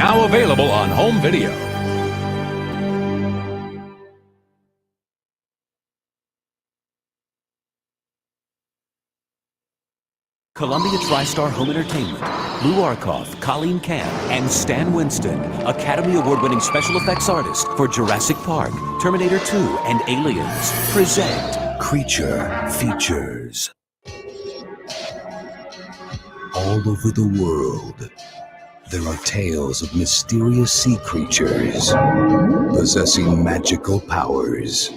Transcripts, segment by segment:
Now available on home video. Columbia TriStar Home Entertainment, Lou Arkoff, Colleen Camp, and Stan Winston, Academy Award-winning special effects artist for Jurassic Park, Terminator 2, and Aliens, present Creature Features. All over the world, there are tales of mysterious sea creatures possessing magical powers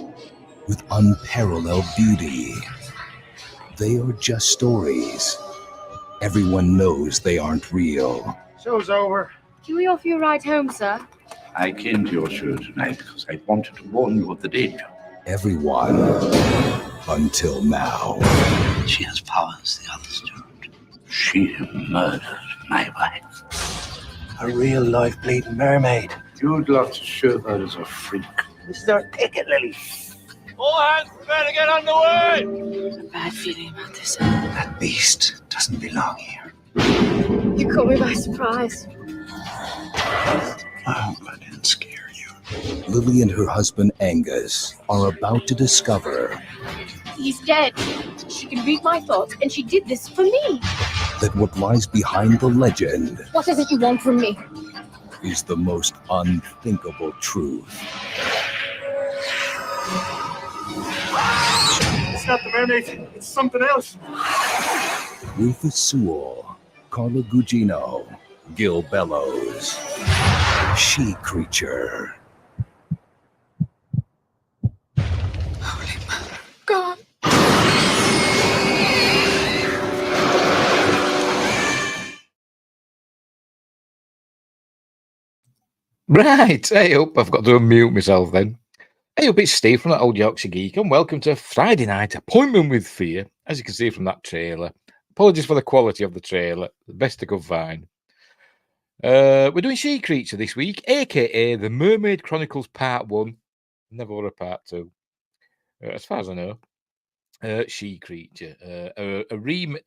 with unparalleled beauty. They are just stories. Everyone knows they aren't real. Show's over. Can we offer you a ride home, sir? I came to your show tonight because I wanted to warn you of the danger. Everyone, until now. She has powers the others don't. She murdered my wife. A real-life bleeding mermaid. You'd love to show her as a freak. This is our ticket, Lily. All hands prepare to get underway! A bad feeling about this. That beast doesn't belong here. You caught me by surprise. I hope I didn't scare you. Lily and her husband Angus are about to discover He's dead. She can read my thoughts, and she did this for me. that what lies behind the legend What is it you want from me? is the most unthinkable truth. It's not the mermaid, it's something else. Rufus Sewell, Carla Gugino, Gil Bellows, She Creature. Holy mother. God. Right, hey up, I've got to unmute myself then. Hey up, it's Steve from that old Yorkshire Geek, and welcome to Friday Night Appointment with Fear. As you can see from that trailer, apologies for the quality of the trailer, the best I could find. We're doing She Creature this week, aka The Mermaid Chronicles Part 1, never were a Part 2, as far as I know. She Creature,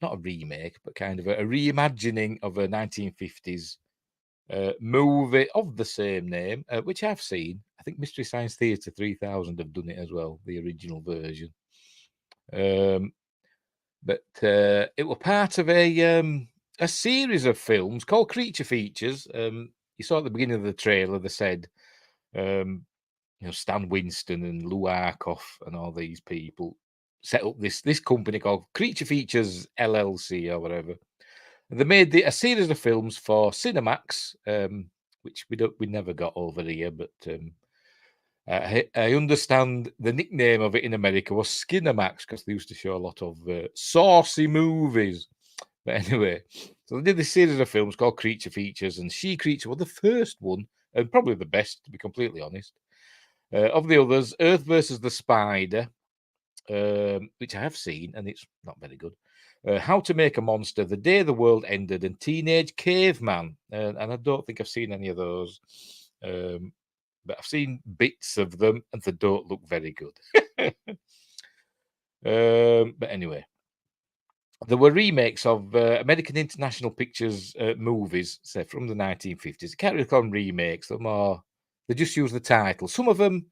not a remake, but kind of a reimagining of a 1950s movie of the same name, which I've seen. I think Mystery Science Theatre 3000 have done it as well, the original version. But it was part of a series of films called Creature Features. You saw at the beginning of the trailer, they said, Stan Winston and Lou Arkoff and all these people set up this company called Creature Features LLC or whatever. They made a series of films for Cinemax, which we never got over here, but I understand the nickname of it in America was Skinemax because they used to show a lot of saucy movies. But anyway, so they did this series of films called Creature Features, and She Creature was the first one, and probably the best, to be completely honest. Of the others, Earth versus the Spider, which I have seen, and it's not very good. How to Make a Monster, The Day the World Ended, and Teenage Caveman. And I don't think I've seen any of those. But I've seen bits of them, and they don't look very good. But anyway, there were remakes of American International Pictures movies, say, from the 1950s. I can't really call them remakes. They just use the title. Some of them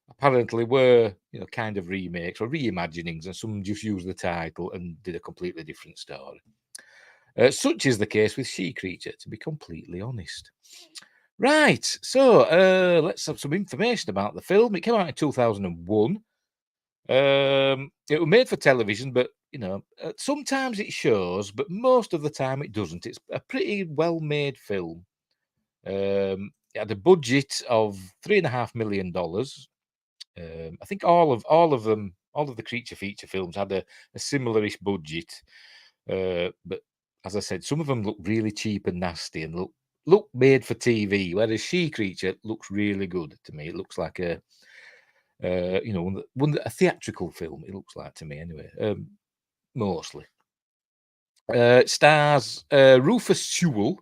apparently were, kind of remakes or reimaginings, and some just used the title and did a completely different story. Such is the case with She Creature, to be completely honest. Right, so let's have some information about the film. It came out in 2001. It was made for television, but, sometimes it shows, but most of the time it doesn't. It's a pretty well-made film. It had a budget of $3.5 million. I think all of the Creature Feature films had a similar-ish budget, but as I said, some of them look really cheap and nasty and look made for TV, whereas She Creature looks really good to me. It looks like a theatrical film. It looks like to me anyway, mostly. It stars Rufus Sewell,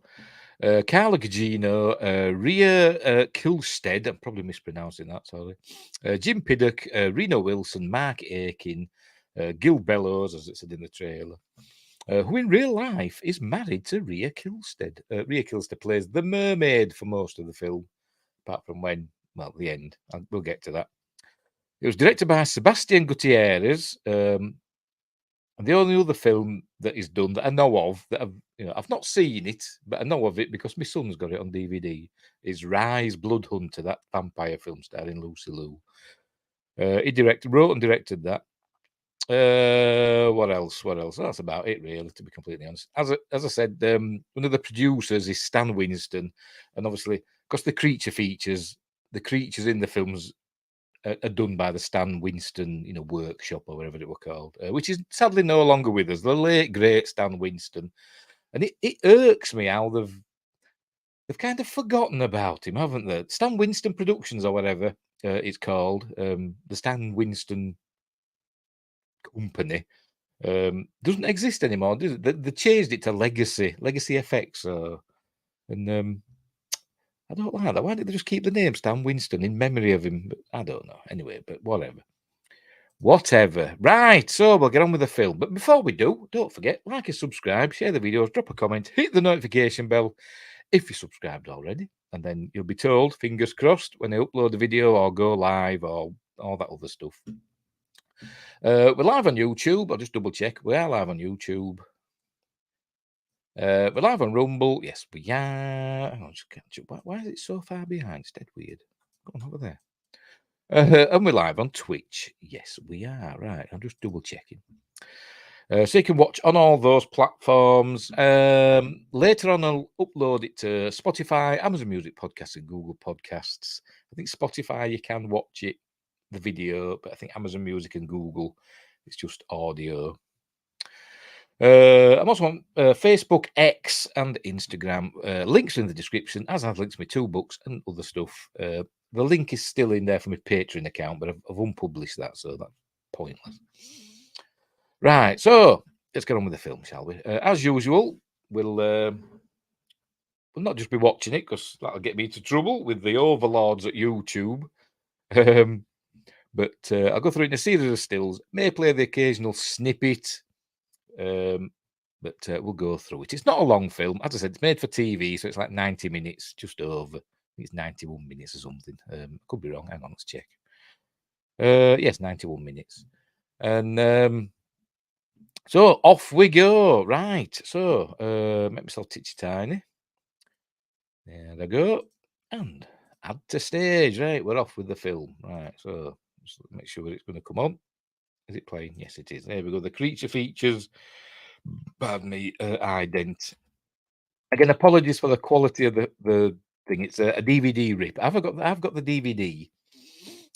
Carla Gugino, Rhea Kilstead, I'm probably mispronouncing that, sorry. Jim Piddock, Reno Wilson, Mark Aiken, Gil Bellows, as it said in the trailer. who in real life is married to Rhea Kilstead. Rhea Kilstead plays the mermaid for most of the film, apart from the end. We'll get to that. It was directed by Sebastian Gutierrez. And the only other film that is done that I know of, that I've not seen it, but I know of it because my son's got it on DVD, is Rise, Blood Hunter, that vampire film starring Lucy Liu. He wrote and directed that. What else? That's about it, really, to be completely honest. As I said, one of the producers is Stan Winston, and obviously, because the creature features, the creatures in the films are done by the Stan Winston, workshop or whatever it were called, which is sadly no longer with us. The late great Stan Winston, and it irks me how they've kind of forgotten about him, haven't they? Stan Winston Productions or whatever it's called, the Stan Winston Company, doesn't exist anymore, does it? They changed it to Legacy FX, and I don't like that. Why did they just keep the name Stan Winston in memory of him? But I don't know. Anyway, but whatever. Right, so we'll get on with the film. But before we do, don't forget, like and subscribe, share the videos, drop a comment, hit the notification bell if you're subscribed already, and then you'll be told, fingers crossed, when I upload the video or go live or all that other stuff. We're live on YouTube. I'll just double check. We are live on YouTube. We're live on Rumble. Yes, we are. Hang on, just catch up. Why is it so far behind? It's dead weird. Go on over there. And we're live on Twitch. Yes, we are. Right. I'm just double checking. So you can watch on all those platforms. Later on, I'll upload it to Spotify, Amazon Music Podcasts, and Google Podcasts. I think Spotify, you can watch it, the video, but I think Amazon Music and Google, it's just audio. I'm also on Facebook, X, and Instagram. Links are in the description, as I've links to my 2 books and other stuff. The link is still in there for my Patreon account, but I've unpublished that, so that's pointless. Right, so let's get on with the film, shall we? As usual, we'll not just be watching it, because that'll get me into trouble with the overlords at YouTube. But I'll go through it in a series of stills, may play the occasional snippet, but we'll go through it. It's not a long film. As I said, it's made for TV, so it's like 90 minutes, just over. I think it's 91 minutes or something. Could be wrong. Hang on, let's check. Yes, 91 minutes. And so off we go. Right. So make myself titchy tiny. There I go. And add to stage. Right, we're off with the film. Right, so just make sure it's going to come on. Is it playing? Yes, it is. There we go. The creature features. Pardon me, ident. Again, apologies for the quality of the thing. It's a DVD rip. I've got the DVD,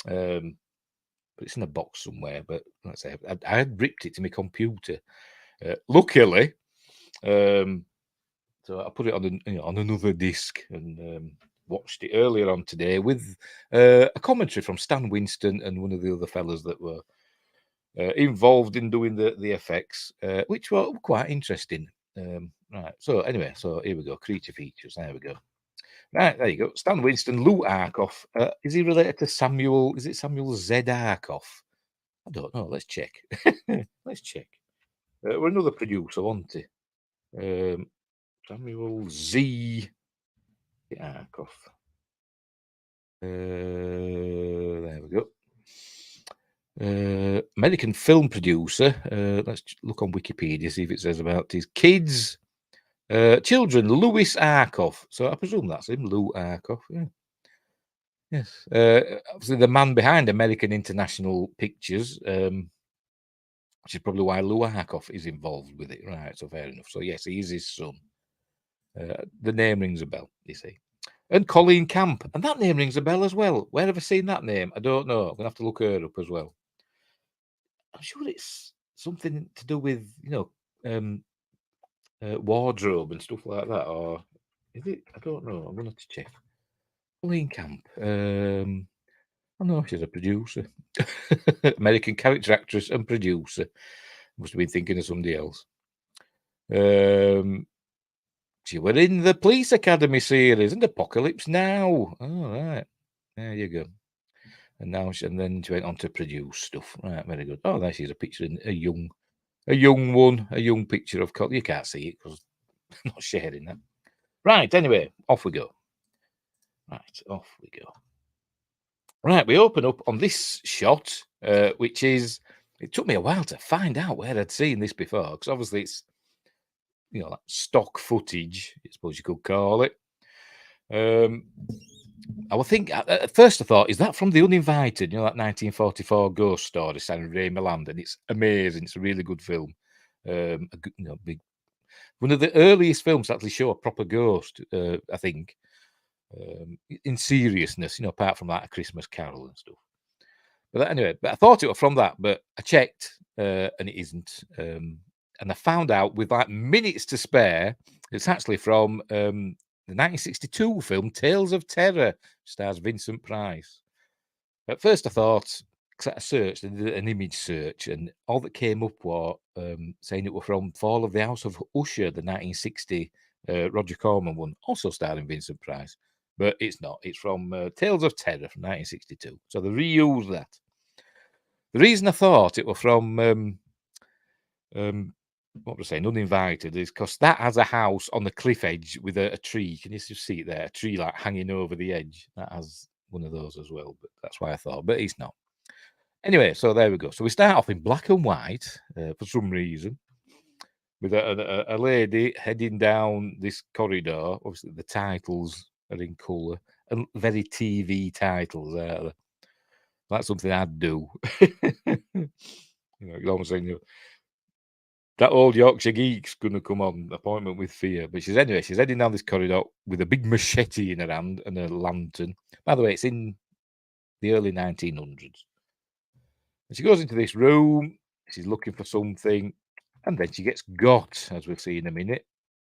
but it's in a box somewhere. But let's say I had ripped it to my computer. Luckily, so I put it on on another disc and watched it earlier on today with a commentary from Stan Winston and one of the other fellas that were involved in doing the effects, which were quite interesting. Right, so anyway, so here we go. Creature features. There we go. Right, there you go. Stan Winston, Lou Arkoff. Is he related to Samuel? Is it Samuel Z. Arkoff? I don't know. Let's check. Let's check. We're another producer, wasn't he? Samuel Z. Arkoff. There we go. American film producer. Let's look on Wikipedia, see if it says about his kids, children. Louis Arkoff. So I presume that's him, Lou Arkoff. Yeah. Yes. Obviously, the man behind American International Pictures, which is probably why Lou Arkoff is involved with it. Right. So fair enough. So yes, he is his son. The name rings a bell. You see. And Colleen Camp, and that name rings a bell as well. Where have I seen that name? I don't know. I'm gonna have to look her up as well. I'm sure it's something to do with wardrobe and stuff like that, or is it? I don't know. I'm gonna have to check. Colleen Camp. I know she's a producer, American character actress and producer. Must have been thinking of somebody else. She were in the Police Academy series and Apocalypse Now. Oh, right. There you go. And then she went on to produce stuff. Right, very good. Oh, there she's a picture of a young a young one, a young picture of Carla. You can't see it because I'm not sharing that. Right, anyway, off we go. Right, off we go. Right, we open up on this shot, which is, it took me a while to find out where I'd seen this before, because obviously it's, like stock footage, I suppose you could call it. I would think, at first I thought, is that from The Uninvited, that 1944 ghost story starring Ray Milland? And it's amazing, it's a really good film. Big, one of the earliest films to actually show a proper ghost, I think. In seriousness, apart from like A Christmas Carol and stuff. But anyway, I thought it was from that, but I checked and it isn't. And I found out with like minutes to spare, it's actually from the 1962 film Tales of Terror, stars Vincent Price. At first I thought, because I searched, I did an image search, and all that came up was saying it was from Fall of the House of Usher, the 1960 Roger Corman one, also starring Vincent Price. But it's not. It's from Tales of Terror from 1962. So they reused that. The reason I thought it was from what was I saying, Uninvited, is because that has a house on the cliff edge with a tree. Can you just see it there? A tree like hanging over the edge. That has one of those as well. But that's why I thought. But it's not. Anyway, so there we go. So we start off in black and white for some reason, with a lady heading down this corridor. Obviously, the titles are in colour and very TV titles. That's something I'd do. You know, I'm saying, that old Yorkshire geek's going to come on Appointment with Fear. But she's heading down this corridor with a big machete in her hand and a lantern. By the way, it's in the early 1900s. And she goes into this room. She's looking for something. And then she gets got, as we'll see in a minute.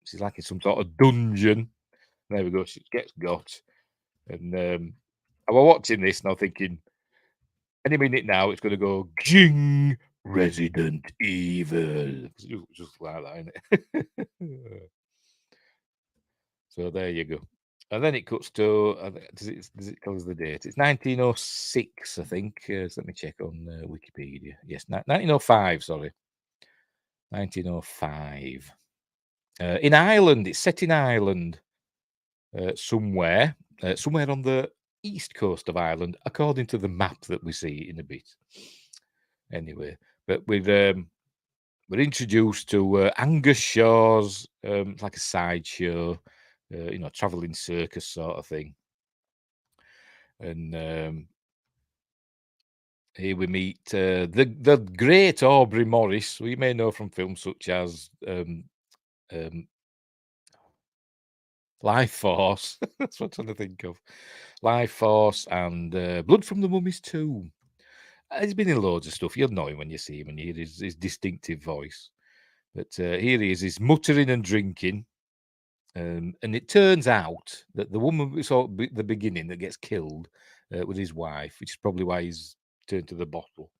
She's like in some sort of dungeon. There we go. She gets got. And I was watching this and I'm thinking, any minute now, it's going to go, Jing, Resident Evil. Just like that, innit? So there you go. And then it cuts to, does it tell us the date? It's 1906, I think. So let me check on Wikipedia. Yes, 1905, sorry. 1905. In Ireland, it's set in Ireland somewhere on the east coast of Ireland, according to the map that we see in a bit. Anyway, but we're introduced to Angus Shaw's, like a sideshow, traveling circus sort of thing. And here we meet the great Aubrey Morris, who you may know from films such as Life Force. That's what I'm trying to think of. Life Force and Blood from the Mummy's Tomb. He's been in loads of stuff. You'll know him when you see him and you hear his distinctive voice. But here he is. He's muttering and drinking. And it turns out that the woman we saw at the beginning that gets killed was his wife, which is probably why he's turned to the bottle.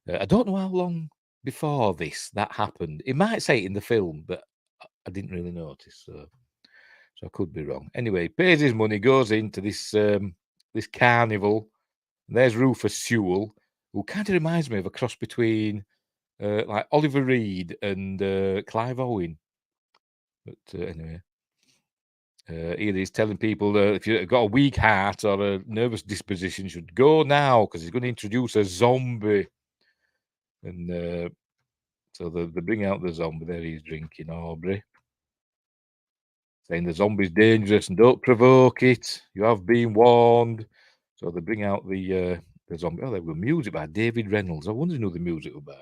I don't know how long before that happened. It might say it in the film, but I didn't really notice. So I could be wrong. Anyway, pays his money, goes into this this carnival. And there's Rufus Sewell, who kind of reminds me of a cross between like Oliver Reed and Clive Owen. But anyway, here he's telling people if you've got a weak heart or a nervous disposition, you should go now because he's going to introduce a zombie. And so they bring out the zombie. There he's drinking, Aubrey, saying the zombie's dangerous and don't provoke it. You have been warned. So they bring out the zombie. Oh, there was music by David Reynolds. I wonder who the music was by.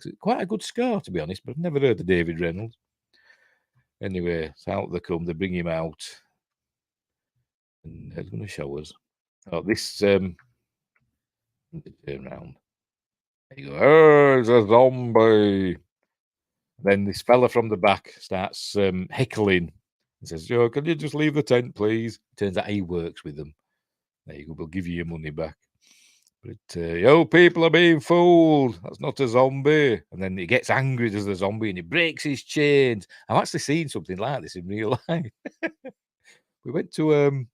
It's quite a good score, to be honest, but I've never heard of David Reynolds. Anyway, so out they come. They bring him out. And they're going to show us. Oh, this... turn around. There you go. There's a zombie. Then this fella from the back starts heckling. He says, "Joe, can you just leave the tent, please?" Turns out he works with them. There you go. We'll give you your money back. But yo, people are being fooled. That's not a zombie. And then he gets angry as the zombie and he breaks his chains. I've actually seen something like this in real life. We went to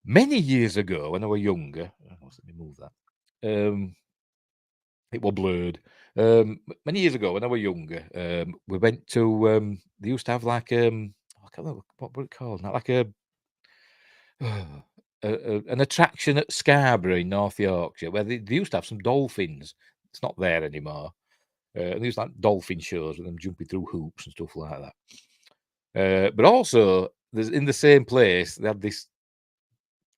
many years ago when I was younger. Let me move that. It was blurred. Many years ago, when I was younger, we went to. They used to have like I can't remember what was it called? Not like an attraction at Scarborough in North Yorkshire, where they used to have some dolphins. It's not there anymore. And they used to like dolphin shows with them jumping through hoops and stuff like that. But also, there's in the same place they had this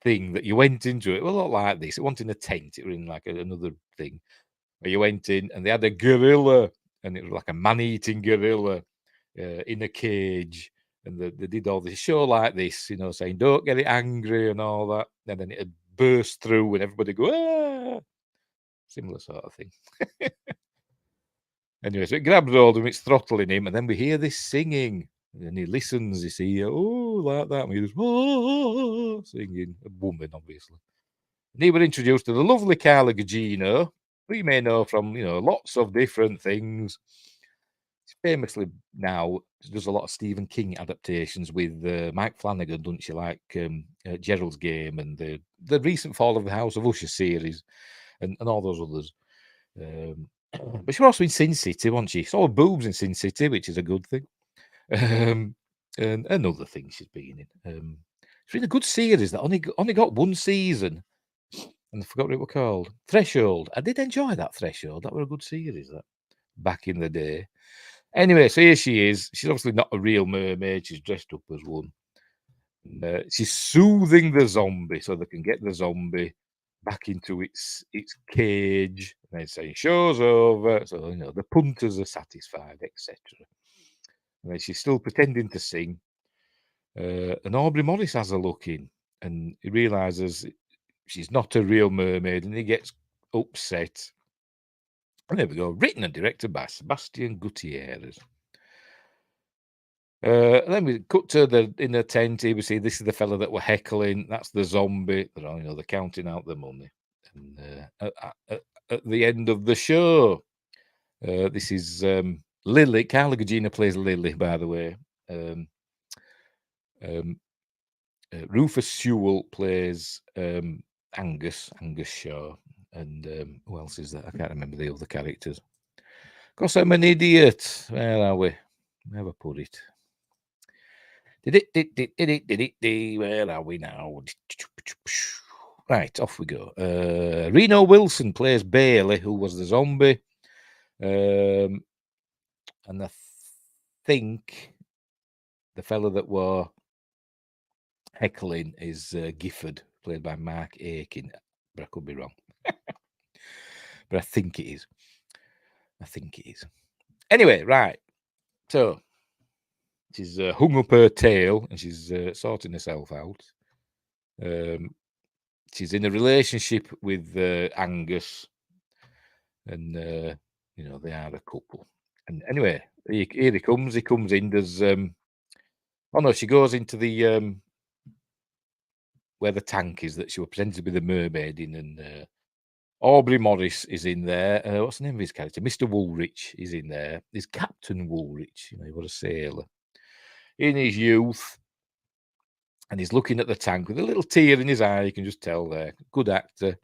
thing that you went into. It was a lot like this. It wasn't in a tent. It was in like another thing. Where you went in and they had a gorilla, and it was like a man-eating gorilla in a cage. And they did all this show like this, you know, saying, don't get it angry and all that. And then it'd burst through and everybody go, ah! Similar sort of thing. Anyway, so it grabs hold of him, it's throttling him, and then we hear this singing. And he listens, you see, oh, like that. And he goes, oh, singing. A woman, obviously. And he was introduced to the lovely Carla Gugino, who you may know from, you know, lots of different things. She famously now does a lot of Stephen King adaptations with Mike Flanagan, doesn't she? Like Gerald's Game and the recent Fall of the House of Usher series and all those others. But she was also in Sin City, wasn't she? Saw her boobs in Sin City, which is a good thing. And another thing she's been in. It's been a good series that only got one season. And I forgot what it was called. Threshold. I did enjoy that Threshold. That was a good series, that, back in the day. Anyway, so here she is. She's obviously not a real mermaid. She's dressed up as one. She's soothing the zombie so they can get the zombie back into its cage. And then saying, show's over. So, you know, the punters are satisfied, etc. And then she's still pretending to sing. And Aubrey Morris has a look in. And he realises she's not a real mermaid. And he gets upset. And there we go. Written and directed by Sebastian Gutierrez. And then we cut to in the tent. Here we see this is the fella that we're heckling. That's the zombie. They're counting out the money. And at the end of the show, this is Lily. Carla Gugino plays Lily, by the way. Rufus Sewell plays Angus Shaw. And who else is that? I can't remember the other characters. Of course, I'm an idiot. Where are we? Where have I put it? Where are we now? Right, off we go. Reno Wilson plays Bailey, who was the zombie. And I think the fella that were heckling is Gifford, played by Mark Aiken. But I could be wrong. But I think it is. Anyway, right. So she's hung up her tail and she's sorting herself out. She's in a relationship with Angus, and you know, they are a couple. And anyway, here he comes. He comes in. There's oh no, she goes into the where the tank is that she was pretending to be the mermaid in, and Aubrey Morris is in there. What's the name of his character? Mr. Woolrich is in there. He's Captain Woolrich. You know, he was a sailor in his youth. And he's looking at the tank with a little tear in his eye. You can just tell there. Good actor.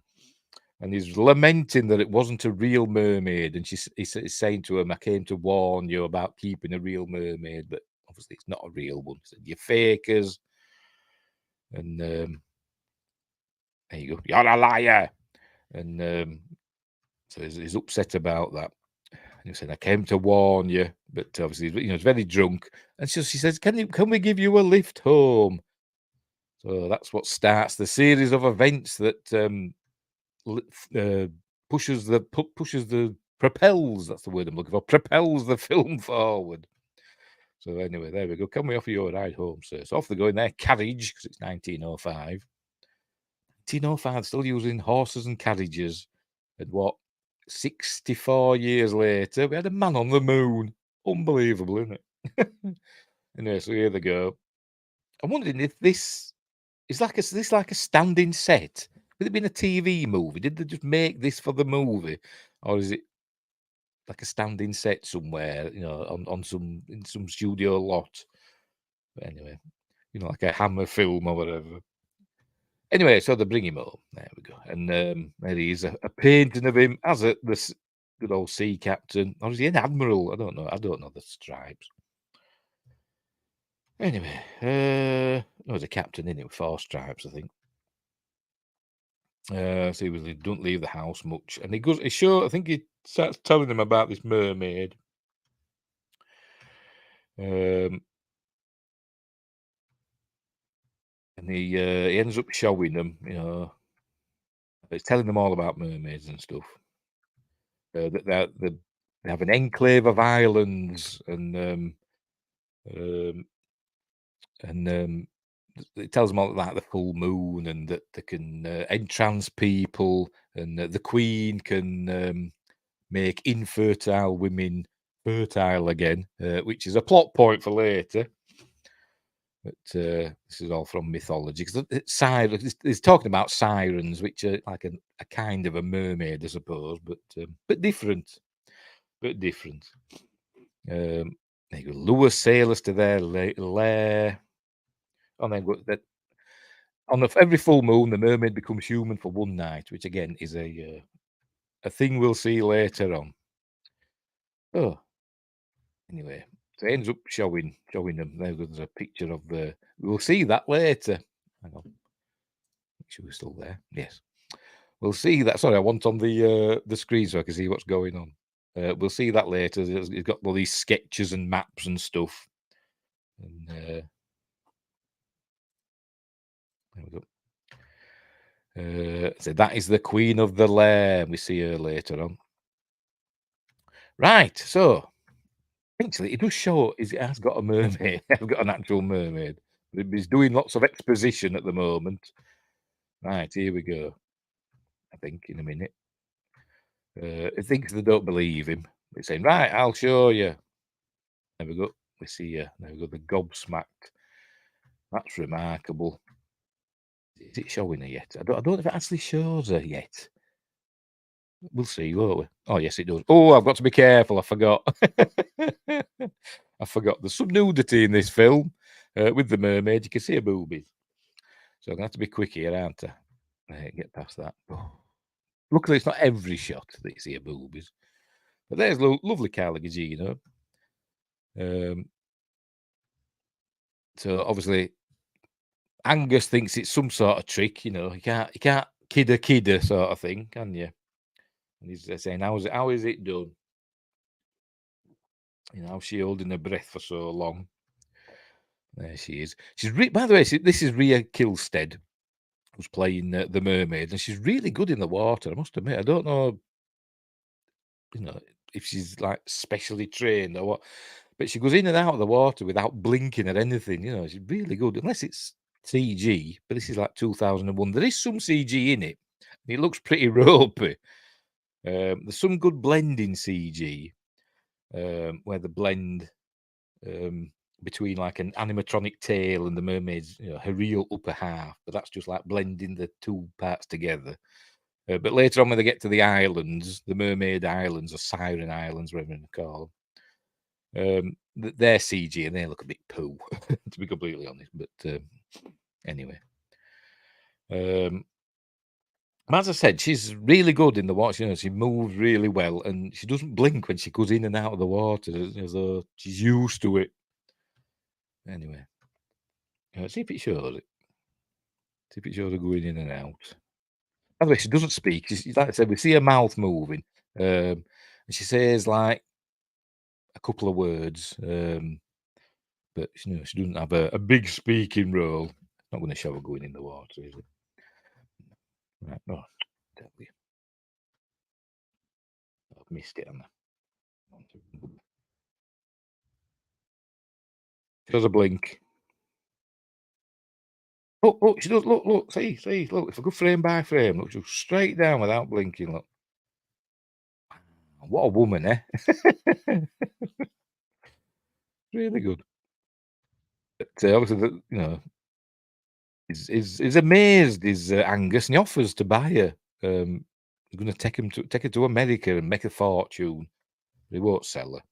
And he's lamenting that it wasn't a real mermaid. And he's saying to him, I came to warn you about keeping a real mermaid. But obviously it's not a real one. He said, you're fakers. And there you go. You're a liar. And so he's upset about that. And he said, I came to warn you. But obviously, you know, he's very drunk. And she says, can we give you a lift home? So that's what starts the series of events that propels. That's the word I'm looking for. Propels the film forward. So anyway, there we go. Can we offer you a ride home, sir? So off they go in their carriage because it's 1905. 1905, still using horses and carriages. And what? 64 years later, we had a man on the moon. Unbelievable, isn't it? Anyway, so here they go. I'm wondering if this is like a standing set. Could it been a TV movie? Did they just make this for the movie, or is it like a standing set somewhere? You know, in some studio lot. But anyway, you know, like a Hammer film or whatever. Anyway, so they bring him home. There we go, and there he is, a painting of him as at good old sea captain. Or is he an admiral? I don't know. I don't know the stripes. Anyway, no, he's a captain in it with 4 stripes, I think. So he don't leave the house much, and he goes. He sure. I think he starts telling them about this mermaid. And he ends up showing them. He's telling them all about mermaids and stuff. That they have an enclave of islands, and it tells them all about the full moon, and that they can entrance people, and the queen can make infertile women fertile again, which is a plot point for later. But this is all from mythology. Because he's talking about sirens, which are like a kind of a mermaid, I suppose, but different. But different. They go lure sailors to their lair. And then on every full moon, the mermaid becomes human for one night, which again is a thing we'll see later on. Oh, anyway, so it ends up showing them. There's a picture of the. We'll see that later. Hang on, make sure we're still there. Yes, we'll see that. Sorry, I want on the screen so I can see what's going on. We'll see that later. He's got all these sketches and maps and stuff. And there we go. So that is the Queen of the Lair. We see her later on. Right, so actually, it does show it has got a mermaid. I've got an actual mermaid. He's doing lots of exposition at the moment. Right, here we go. I think in a minute. He thinks they don't believe him. He's saying, right, I'll show you. There we go. We see her. There we go. The gobsmacked. That's remarkable. Is it showing her yet? I don't know if it actually shows her yet. We'll see, won't we? Oh, yes, it does. Oh, I've got to be careful. I forgot. I forgot. There's some nudity in this film with the mermaid. You can see her boobies. So I'm going to have to be quick here, aren't I? Get past that. Oh. Luckily, it's not every shot that you see her boobies. But there's lovely Carla Gugino. So obviously, Angus thinks it's some sort of trick. You can't kid a sort of thing, can you? And he's saying, how is it done? How's she holding her breath for so long? There she is. By the way, this is Rhea Kilstead, who's playing the mermaid, and she's really good in the water. I must admit, I don't know, if she's like specially trained or what, but she goes in and out of the water without blinking or anything. She's really good, unless it's CG. But this is like 2001. There is some CG in it. It looks pretty ropey. There's some good blending CG, where the blend between like an animatronic tail and the mermaid's, her real upper half, but that's just like blending the 2 parts together. But later on, when they get to the islands, the Mermaid Islands or Siren Islands, whatever you call them, they're CG and they look a bit poo, to be completely honest. But anyway, as I said, she's really good in the water. She moves really well, and she doesn't blink when she goes in and out of the water, as though she's used to it. Anyway, see if it shows it. See if it shows her going in and out. By the way, she doesn't speak. Like I said, we see her mouth moving, and she says like a couple of words, but she doesn't have a big speaking role. Not going to show her going in the water, is it? Right, no, tell you. I've missed it, haven't I? Shows a blink. Oh, she does. Look, see, look. It's a good frame by frame. Look, just straight down without blinking. Look. What a woman, eh? Really good. But obviously, is amazed, is Angus, and he offers to buy her. He's going to take her to America and make a fortune. He won't sell her.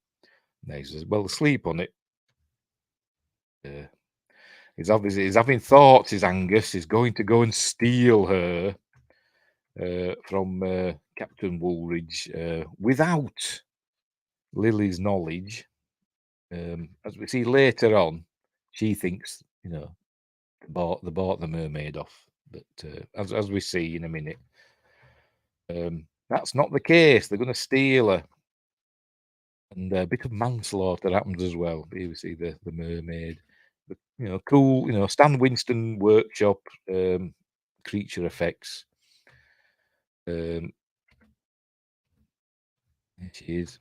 And he says, "Well, sleep on it." He's having thoughts. Is Angus is going to go and steal her from Captain Woolridge without Lily's knowledge. As we see later on, she thinks, you know, they bought the mermaid off. But as we see in a minute, that's not the case. They're going to steal her. And a bit of manslaughter happens as well. Here we see the mermaid. The, you know, cool, you know, Stan Winston workshop creature effects. There she is.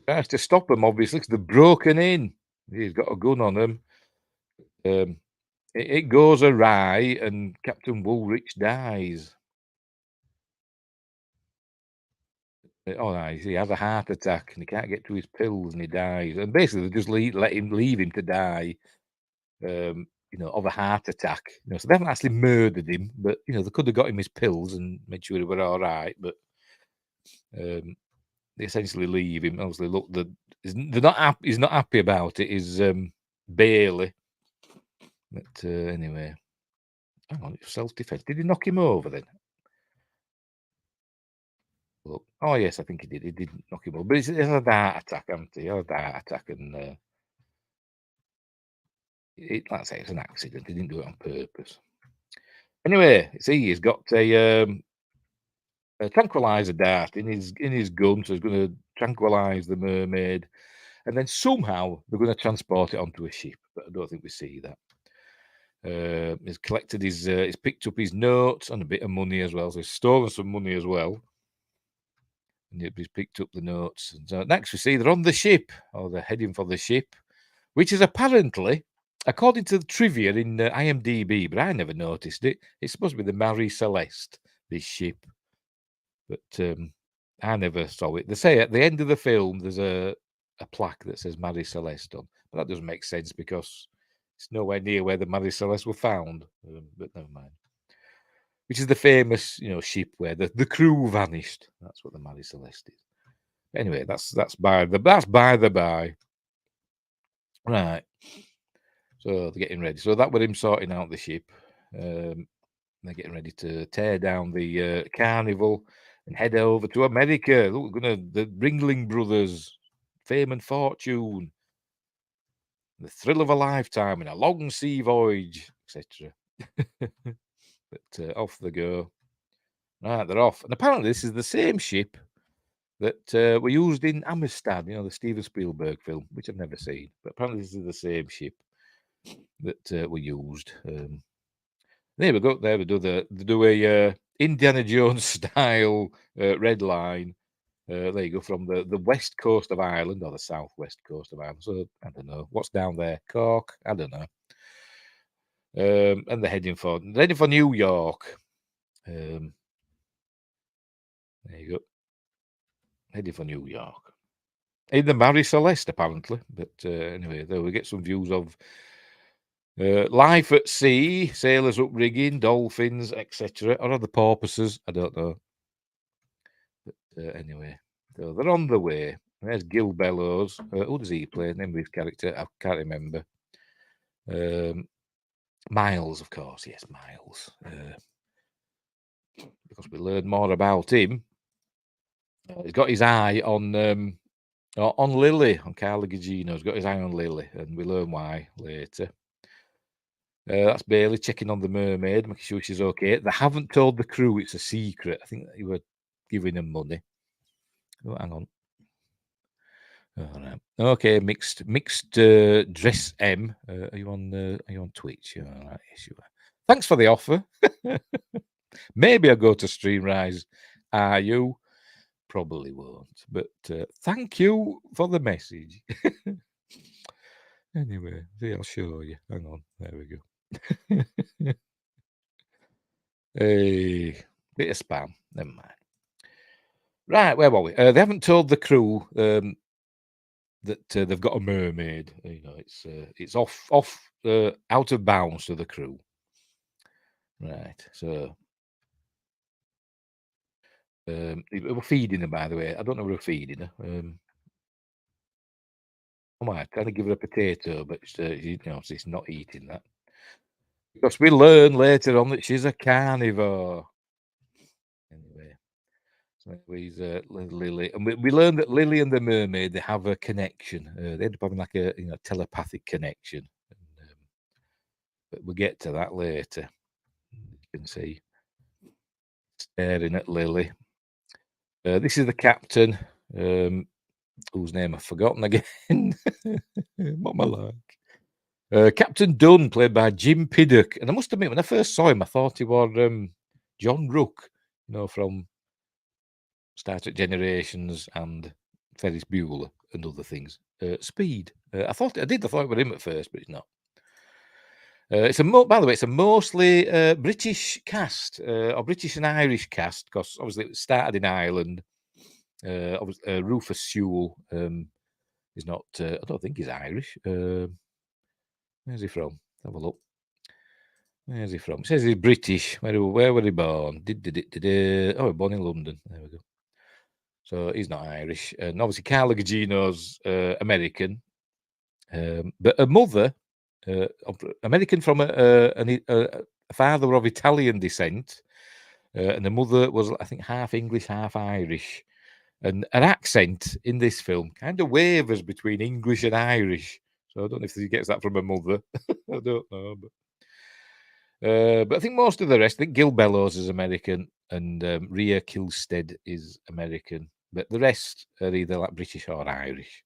Tries to stop them, obviously, because they've broken in. He's got a gun on them. It goes awry, and Captain Woolrich dies. Oh, no, he has a heart attack, and he can't get to his pills, and he dies. And basically, they just leave him to die. You know, of a heart attack. You know, so they haven't actually murdered him, but you know, they could have got him his pills and made sure he were all right. But they essentially leave him. Obviously, look, they're not happy. He's not happy about it. Is Bailey? But anyway, hang on, self-defense. Did he knock him over then? Well, oh yes, I think he did. He did knock him over, but it's a heart attack, hasn't he? A heart attack, and like I say, it's an accident. He didn't do it on purpose. Anyway, see, he's got a tranquilizer dart in his gun, so he's going to tranquilize the mermaid, and then somehow they're going to transport it onto a ship. But I don't think we see that. He's collected he's picked up his notes and a bit of money as well. So he's stolen some money as well, and he's picked up the notes. And so next we see they're on the ship, or they're heading for the ship, which is apparently, according to the trivia in IMDb, but I never noticed it. It's supposed to be the Marie Celeste, this ship. But I never saw it. They say at the end of the film there's a plaque that says Marie Celeste on, but that doesn't make sense because it's nowhere near where the Marie Celeste were found. But never mind. Which is the famous, you know, ship where the crew vanished. That's what the Marie Celeste is. Anyway, that's by the by. Right. So they're getting ready. So that was him sorting out the ship. They're getting ready to tear down the carnival and head over to America. Look, the Ringling Brothers, fame and fortune, the thrill of a lifetime, and a long sea voyage, etc. But off they go. Right, they're off. And apparently this is the same ship that were used in Amistad, you know, the Steven Spielberg film, which I've never seen. But apparently this is the same ship that were used. There we go. There we do a Indiana Jones style red line. There you go, from the west coast of Ireland, or the southwest coast of Ireland. So I don't know what's down there. Cork, I don't know. And they're heading for New York. There you go. Heading for New York. In the Marie Celeste, apparently. But anyway, there we get some views of life at sea, sailors up rigging, dolphins, etc. Or other porpoises, I don't know. But anyway, so they're on the way. There's Gil Bellows. Who does he play? Name of his character, I can't remember. Miles, of course. Yes, Miles. Because we learn more about him. He's got his eye on Lily, on Carla Gugino. He's got his eye on Lily, and we learn why later. That's Bailey checking on the mermaid, making sure she's okay. They haven't told the crew it's a secret. I think they were giving them money. Oh, hang on. All right. Okay, mixed dress M. Are you on Twitch? All right, yes, you are. Thanks for the offer. Maybe I'll go to Streamrise. Are you? Probably won't. But thank you for the message. Anyway, see, I'll show you. Hang on. There we go. Hey, bit of spam. Never mind. Right, where were we? They haven't told the crew that they've got a mermaid. You know, it's off out of bounds to the crew. Right, so we're feeding her, by the way. I don't know if we're feeding her. I might kind of give her a potato, but you know, she's not eating that. Because we learn later on that she's a carnivore. Anyway, He's Lily, and we learned that Lily and the mermaid, they have a connection. They end up having like a telepathic connection. And, but we'll get to that later. You can see staring at Lily. This is the captain, whose name I've forgotten again. What am I like? Captain Dunn, played by Jim Piddock. And I must admit, when I first saw him, I thought he was John Rook, from Star Trek Generations and Ferris Bueller and other things. Speed. I thought it was him at first, but it's not. By the way, it's a mostly British cast, or British and Irish cast, because obviously it started in Ireland. Rufus Sewell is not. I don't think he's Irish. Where's he from? Have a look. Where's he from? It says he's British. Where were he born? Oh, born in London. There we go. So he's not Irish. And obviously Carla Gugino's American. But a mother, American from a father of Italian descent. And the mother was, I think, half English, half Irish. And an accent in this film kind of wavers between English and Irish. So I don't know if he gets that from a mother. I don't know. But I think most of the rest, I think Gil Bellows is American and Rhea Kilstead is American. But the rest are either like British or Irish.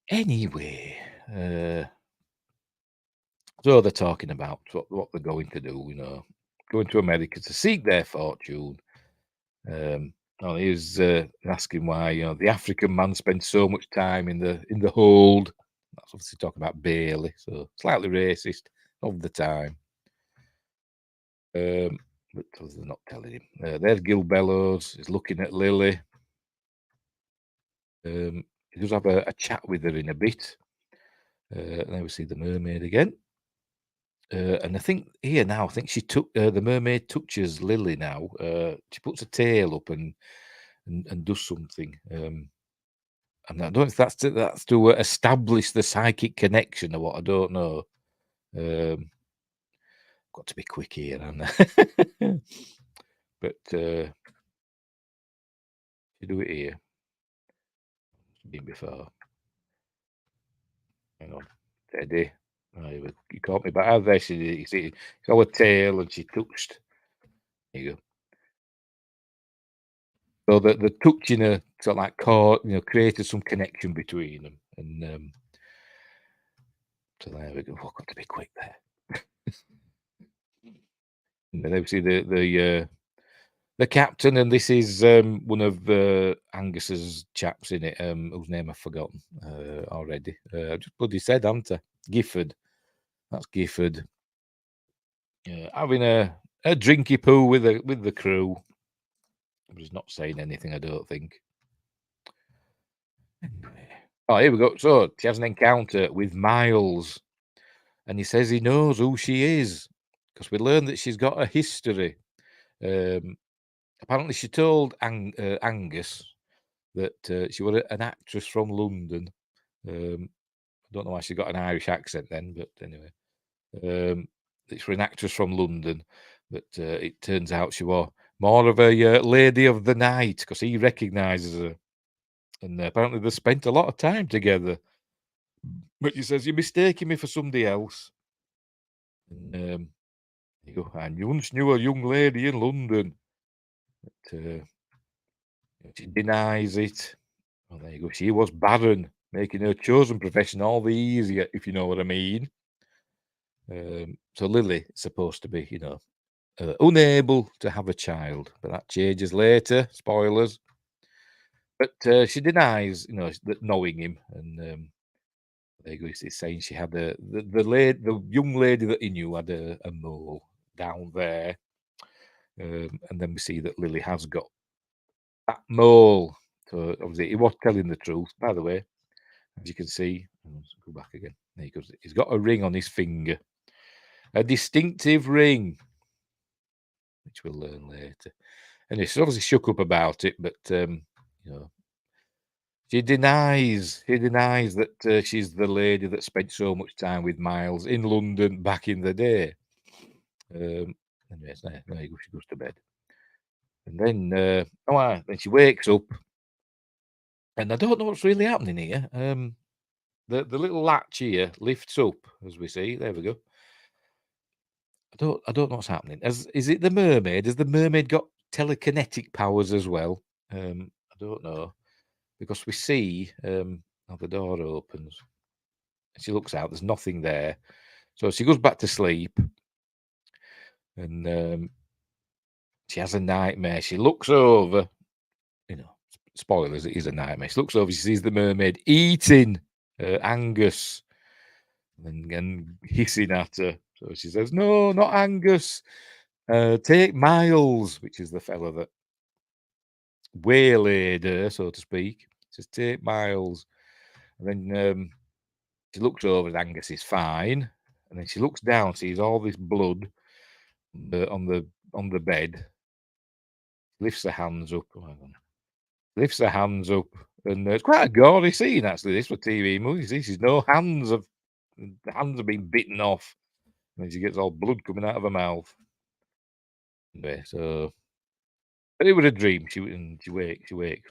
Anyway, so they're talking about what they're going to do, going to America to seek their fortune. He's asking why the African man spends so much time in the hold. That's obviously talking about Bailey, so slightly racist of the time. But they're not telling him. There's Gil Bellows. He's looking at Lily. He does have a chat with her in a bit. And then we see the mermaid again. And I think here now, she took the mermaid touches Lily now. She puts her tail up and does something. And I don't know if that's to establish the psychic connection or what. I don't know. Got to be quick here, haven't I? But you do it here. Been before. Hang on, Teddy. Oh, you caught me, but there she did. You see, it's our tail, and she touched. There you go. So the touching her sort of like created some connection between them, and so there we go. Got to be quick there. And then we see the captain, and this is one of Angus's chaps in it, whose name I've forgotten already. Just bloody said, haven't I? Gifford. That's Gifford. Having a drinky poo with the crew. But he's not saying anything, I don't think. Oh, here we go. So she has an encounter with Miles, and he says he knows who she is because we learned that she's got a history. Apparently, she told Angus that she was an actress from London. I don't know why she got an Irish accent then, but anyway, it's for an actress from London. But it turns out she was more of a lady of the night because he recognises her. And apparently they spent a lot of time together. But he says, you're mistaking me for somebody else. And you go, I once knew a young lady in London. But she denies it. Well, there you go. She was barren, making her chosen profession all the easier, if you know what I mean. So Lily is supposed to be, unable to have a child. But that changes later. Spoilers. But she denies, that knowing him, and there you go. He's saying she had the young lady that he knew had a mole down there, and then we see that Lily has got that mole. So obviously he was telling the truth. By the way, as you can see, let's go back again. There he goes. He's got a ring on his finger, a distinctive ring, which we'll learn later. And he's obviously shook up about it, but she denies that she's the lady that spent so much time with Miles in London back in the day. Anyways, there you go. She goes to bed, and then then she wakes up, and I don't know what's really happening here. The little latch here lifts up, as we see. There we go. I don't know what's happening. Is it the mermaid? Has the mermaid got telekinetic powers as well? I don't know, because we see how the door opens. And she looks out. There's nothing there, so she goes back to sleep, and she has a nightmare. She looks over. Spoilers. It is a nightmare. She looks over. She sees the mermaid eating Angus, and hissing at her. So she says, "No, not Angus. Take Miles," which is the fella that waylaid her, so to speak. She says, "Take Miles." And then she looks over and Angus is fine. And then she looks down, sees all this blood on the bed. Lifts her hands up. Oh, hang on. Lifts her hands up. And it's quite a gory scene, actually, this for TV movies. She's no hands have been bitten off. And she gets all blood coming out of her mouth. Anyway, so but it was a dream. She wakes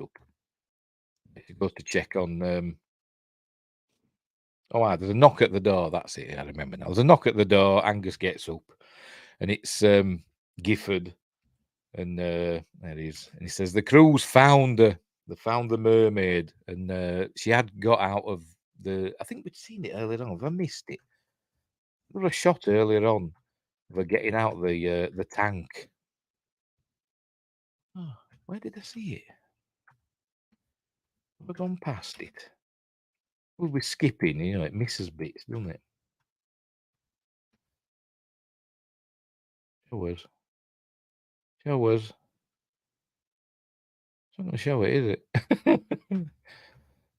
up. She goes to check on there's a knock at the door. That's it. I remember now. There's a knock at the door. Angus gets up, and it's Gifford, and there he is. And he says the crew's found her. They found the mermaid, and she had got out of the. I think we'd seen it earlier on. Have I missed it? There was a shot earlier on of her getting out the tank. Oh, where did I see it? Have I gone past it? We'll be skipping, it misses bits, doesn't it? Show us. Show us. It's not going to show it, is it?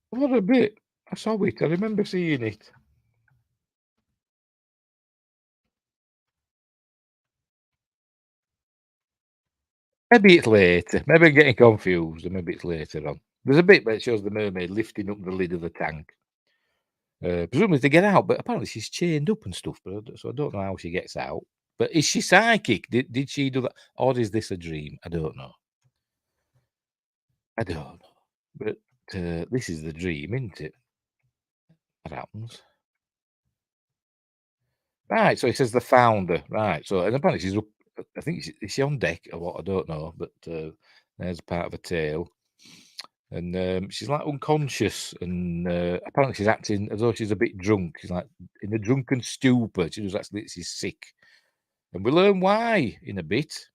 What a bit. I saw it. I remember seeing it. Maybe it's later. Maybe I'm getting confused, or maybe it's later on. There's a bit where it shows the mermaid lifting up the lid of the tank. Presumably to get out, but apparently she's chained up and stuff. So I don't know how she gets out. But is she psychic? Did she do that, or is this a dream? I don't know. But this is the dream, isn't it? What happens? Right. So it says the founder. Right. So and apparently she's up. I think is she on deck or what? I don't know. But there's part of a tail. And she's like unconscious, and apparently she's acting as though she's a bit drunk. She's like in a drunken stupor. She does actually, she's sick, and we learn why in a bit.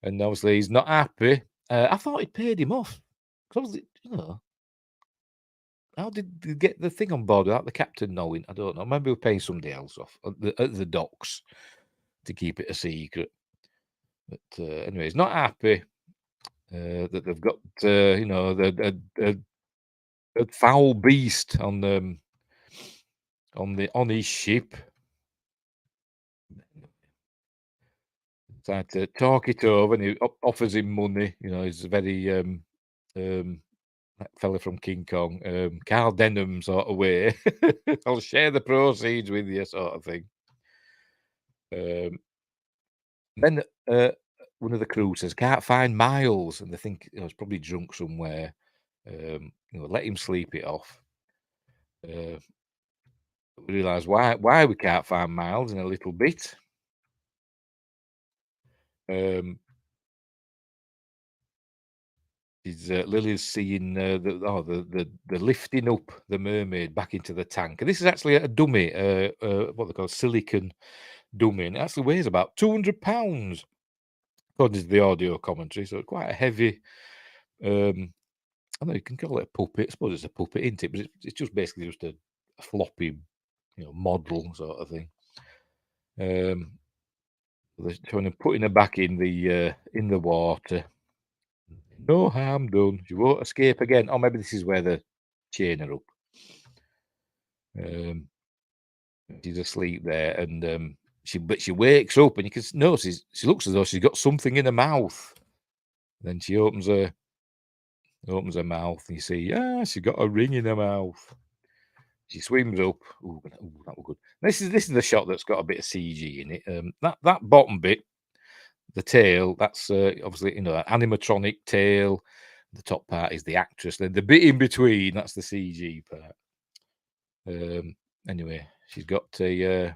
And obviously he's not happy. I thought he paid him off. Because how did they get the thing on board without the captain knowing? I don't know. Maybe we're paying somebody else off at the docks to keep it a secret. But anyway, he's not happy. That they've got a foul beast on his ship. Tried to talk it over, and he offers him money. He's a very that fella from King Kong, Carl Denham sort of way. I'll share the proceeds with you, sort of thing. Then one of the crew says, "Can't find Miles," and they think he's probably drunk somewhere. Let him sleep it off. We realise why we can't find Miles in a little bit. Lily's seeing the lifting up the mermaid back into the tank, and this is actually a dummy, what they call a silicon dummy, and it actually weighs about 200 pounds, according to the audio commentary. So it's quite a heavy. I know you can call it a puppet. I suppose it's a puppet, isn't it? But it's just basically just a floppy, model sort of thing. They're trying to putting her back in the water. No harm done. She won't escape again. Or maybe this is where they chain her up. She's asleep there, and she wakes up, and you can notice she looks as though she's got something in her mouth. Then she opens her mouth, and you see, she's got a ring in her mouth. She swims up. Ooh, that was good. This is the shot that's got a bit of CG in it. That bottom bit the tail, that's obviously, you know, an animatronic tail. The top part is the actress. Then the bit in between, that's the CG part. Anyway, she's got a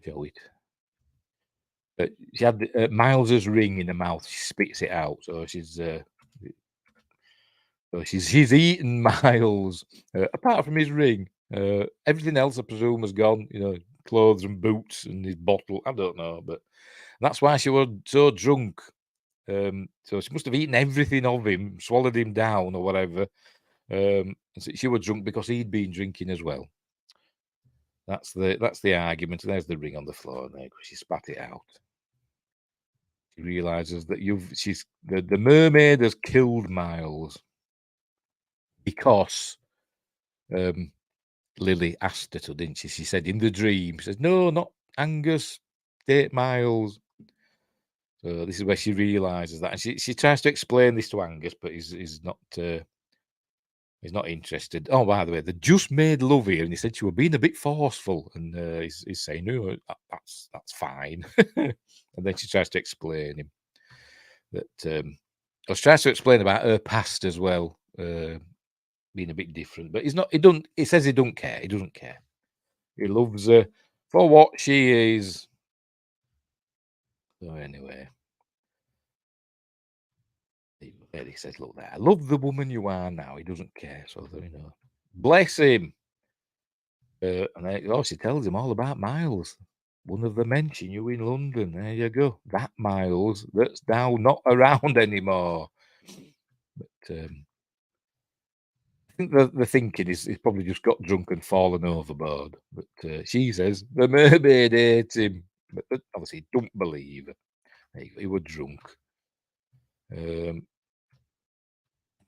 show it. She had Miles's ring in her mouth. She spits it out, so she's eaten Miles. Apart from his ring, everything else I presume has gone. You know, clothes and boots and his bottle. I don't know, but that's why she was so drunk. So she must have eaten everything of him, swallowed him down or whatever. So she was drunk because he'd been drinking as well. That's the argument. There's the ring on the floor there because she spat it out. She realizes that the mermaid has killed Miles because Lily asked her to, didn't she? She said in the dream, she says, "No, not Angus, date Miles." So this is where she realizes that, and she tries to explain this to Angus, but he's not interested. Oh, by the way, they just made love here, and he said she was being a bit forceful, and he's saying, "No, that's fine." And then she tries to explain him that she tries to explain about her past as well, being a bit different. But he's not. He don't. He says he don't care. He doesn't care. He loves her for what she is. So anyway, he says, "Look there, I love the woman you are now." He doesn't care. So you know, bless him. And she tells him all about Miles. One of the men she knew in London. There you go. That Miles that's now not around anymore. But I think the thinking is he's probably just got drunk and fallen overboard. But she says the mermaid ate him. But obviously, don't believe her. He was drunk. He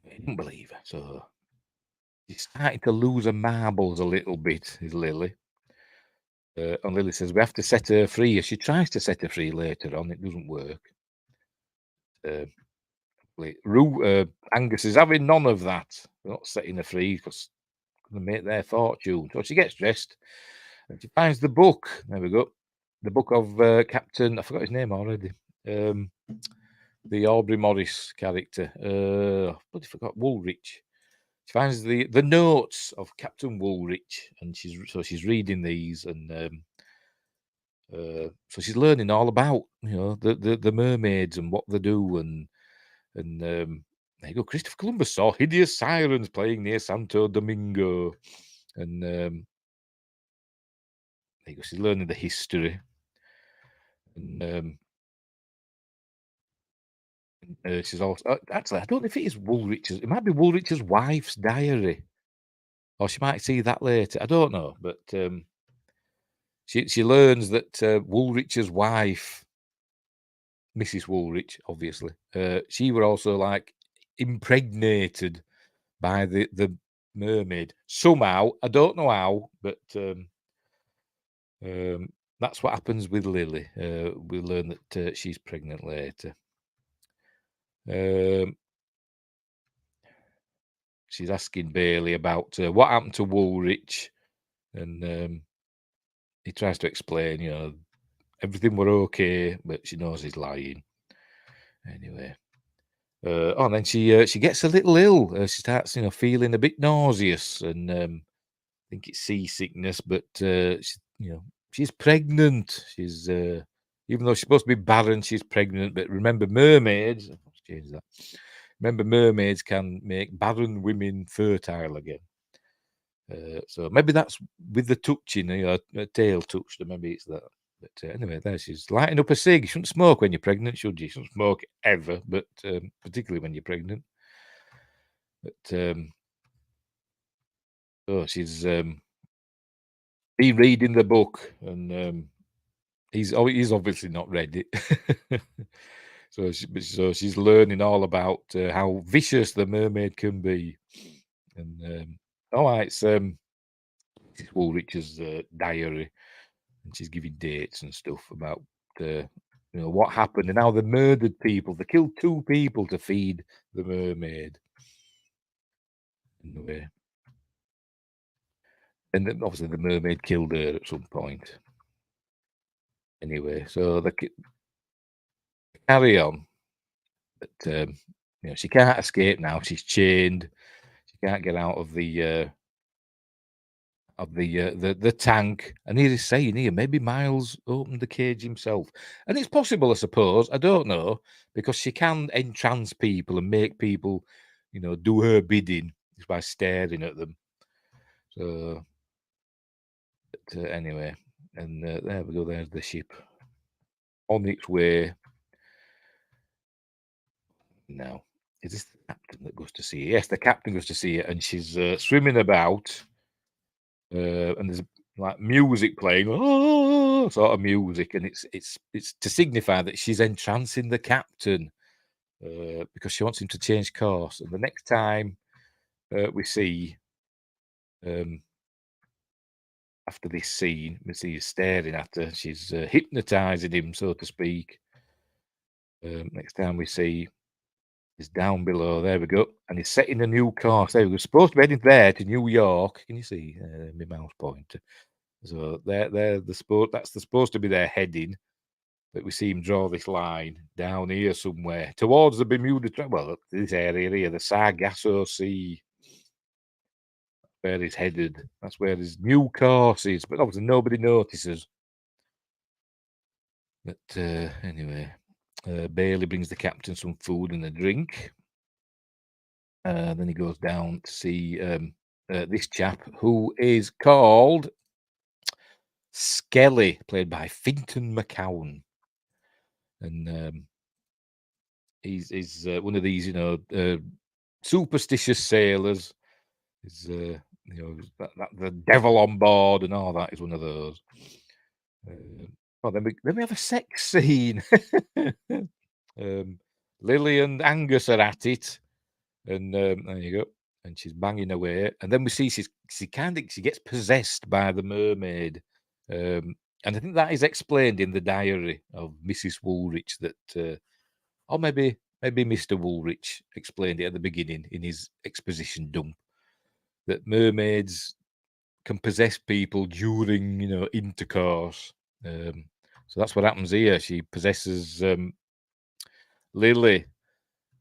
didn't believe her. So he's starting to lose her marbles a little bit, is Lily. And Lily says, we have to set her free. She tries to set her free later on. It doesn't work. Angus is having none of that. They're not setting her free because they're going to make their fortune. So she gets dressed and she finds the book. There we go. The book of Captain, I forgot his name already. The Aubrey Morris character. I forgot, Woolrich. She finds the notes of Captain Woolrich, and she's reading these, and so she's learning all about, you know, the mermaids and what they do, and there you go. Christopher Columbus saw hideous sirens playing near Santo Domingo, and there you go. She's learning the history, and she's also actually, I don't know if it is Woolrich's. It might be Woolrich's wife's diary, or she might see that later. I don't know, but she learns that Woolrich's wife, Mrs. Woolrich, obviously, she were also like impregnated by the mermaid somehow. I don't know how, but that's what happens with Lily. We learn that she's pregnant later. She's asking Bailey about what happened to Woolrich, and he tries to explain, you know, everything were okay, but she knows he's lying. Anyway, and then she gets a little ill. She starts, you know, feeling a bit nauseous, and I think it's seasickness. But she's pregnant. She's even though she's supposed to be barren, she's pregnant. But remember, mermaids. Let's change that. Remember, mermaids can make barren women fertile again. So maybe that's with the touching, you know, a tail touched, or maybe it's that. But anyway, there she's lighting up a cig. You shouldn't smoke when you're pregnant, should you? You shouldn't smoke ever, but particularly when you're pregnant. But she's been reading the book, and he's obviously not read it. So she's learning all about how vicious the mermaid can be, and it's Woolrich's diary, and she's giving dates and stuff about what happened and how they murdered people. They killed 2 people to feed the mermaid. Anyway, and then obviously the mermaid killed her at some point. Anyway, so carry on. But she can't escape now. She's chained. She can't get out of the tank. And he is saying here, maybe Miles opened the cage himself. And it's possible, I suppose. I don't know, because she can entrance people and make people, do her bidding just by staring at them. So, but anyway, and there we go. There's the ship on its way. Now, is this the captain that goes to see her? Yes, the captain goes to see her, and she's swimming about. And there's like music playing, sort of music, and it's to signify that she's entrancing the captain because she wants him to change course. And the next time we see, after this scene, we see her staring at her. She's hypnotizing him, so to speak. Next time we see is down below. There we go, and he's setting a new course. There we go. Supposed to be heading there to New York. Can you see my mouse pointer? So they're that's supposed to be their heading, but we see him draw this line down here somewhere towards the Bermuda Triangle. Well, this area here, the Sargasso Sea, where he's headed. That's where his new course is, but obviously nobody notices. But anyway, Bailey brings the captain some food and a drink. Then he goes down to see this chap who is called Skelly, played by Finton McCowan. And he's one of these, superstitious sailors. Is the devil on board and all that is one of those. Then we have a sex scene. Lily and Angus are at it, and there you go. And she's banging away, and then we see she gets possessed by the mermaid. And I think that is explained in the diary of Mrs. Woolrich that, or maybe Mr. Woolrich explained it at the beginning in his exposition dump, that mermaids can possess people during, intercourse. So that's what happens here. She possesses Lily.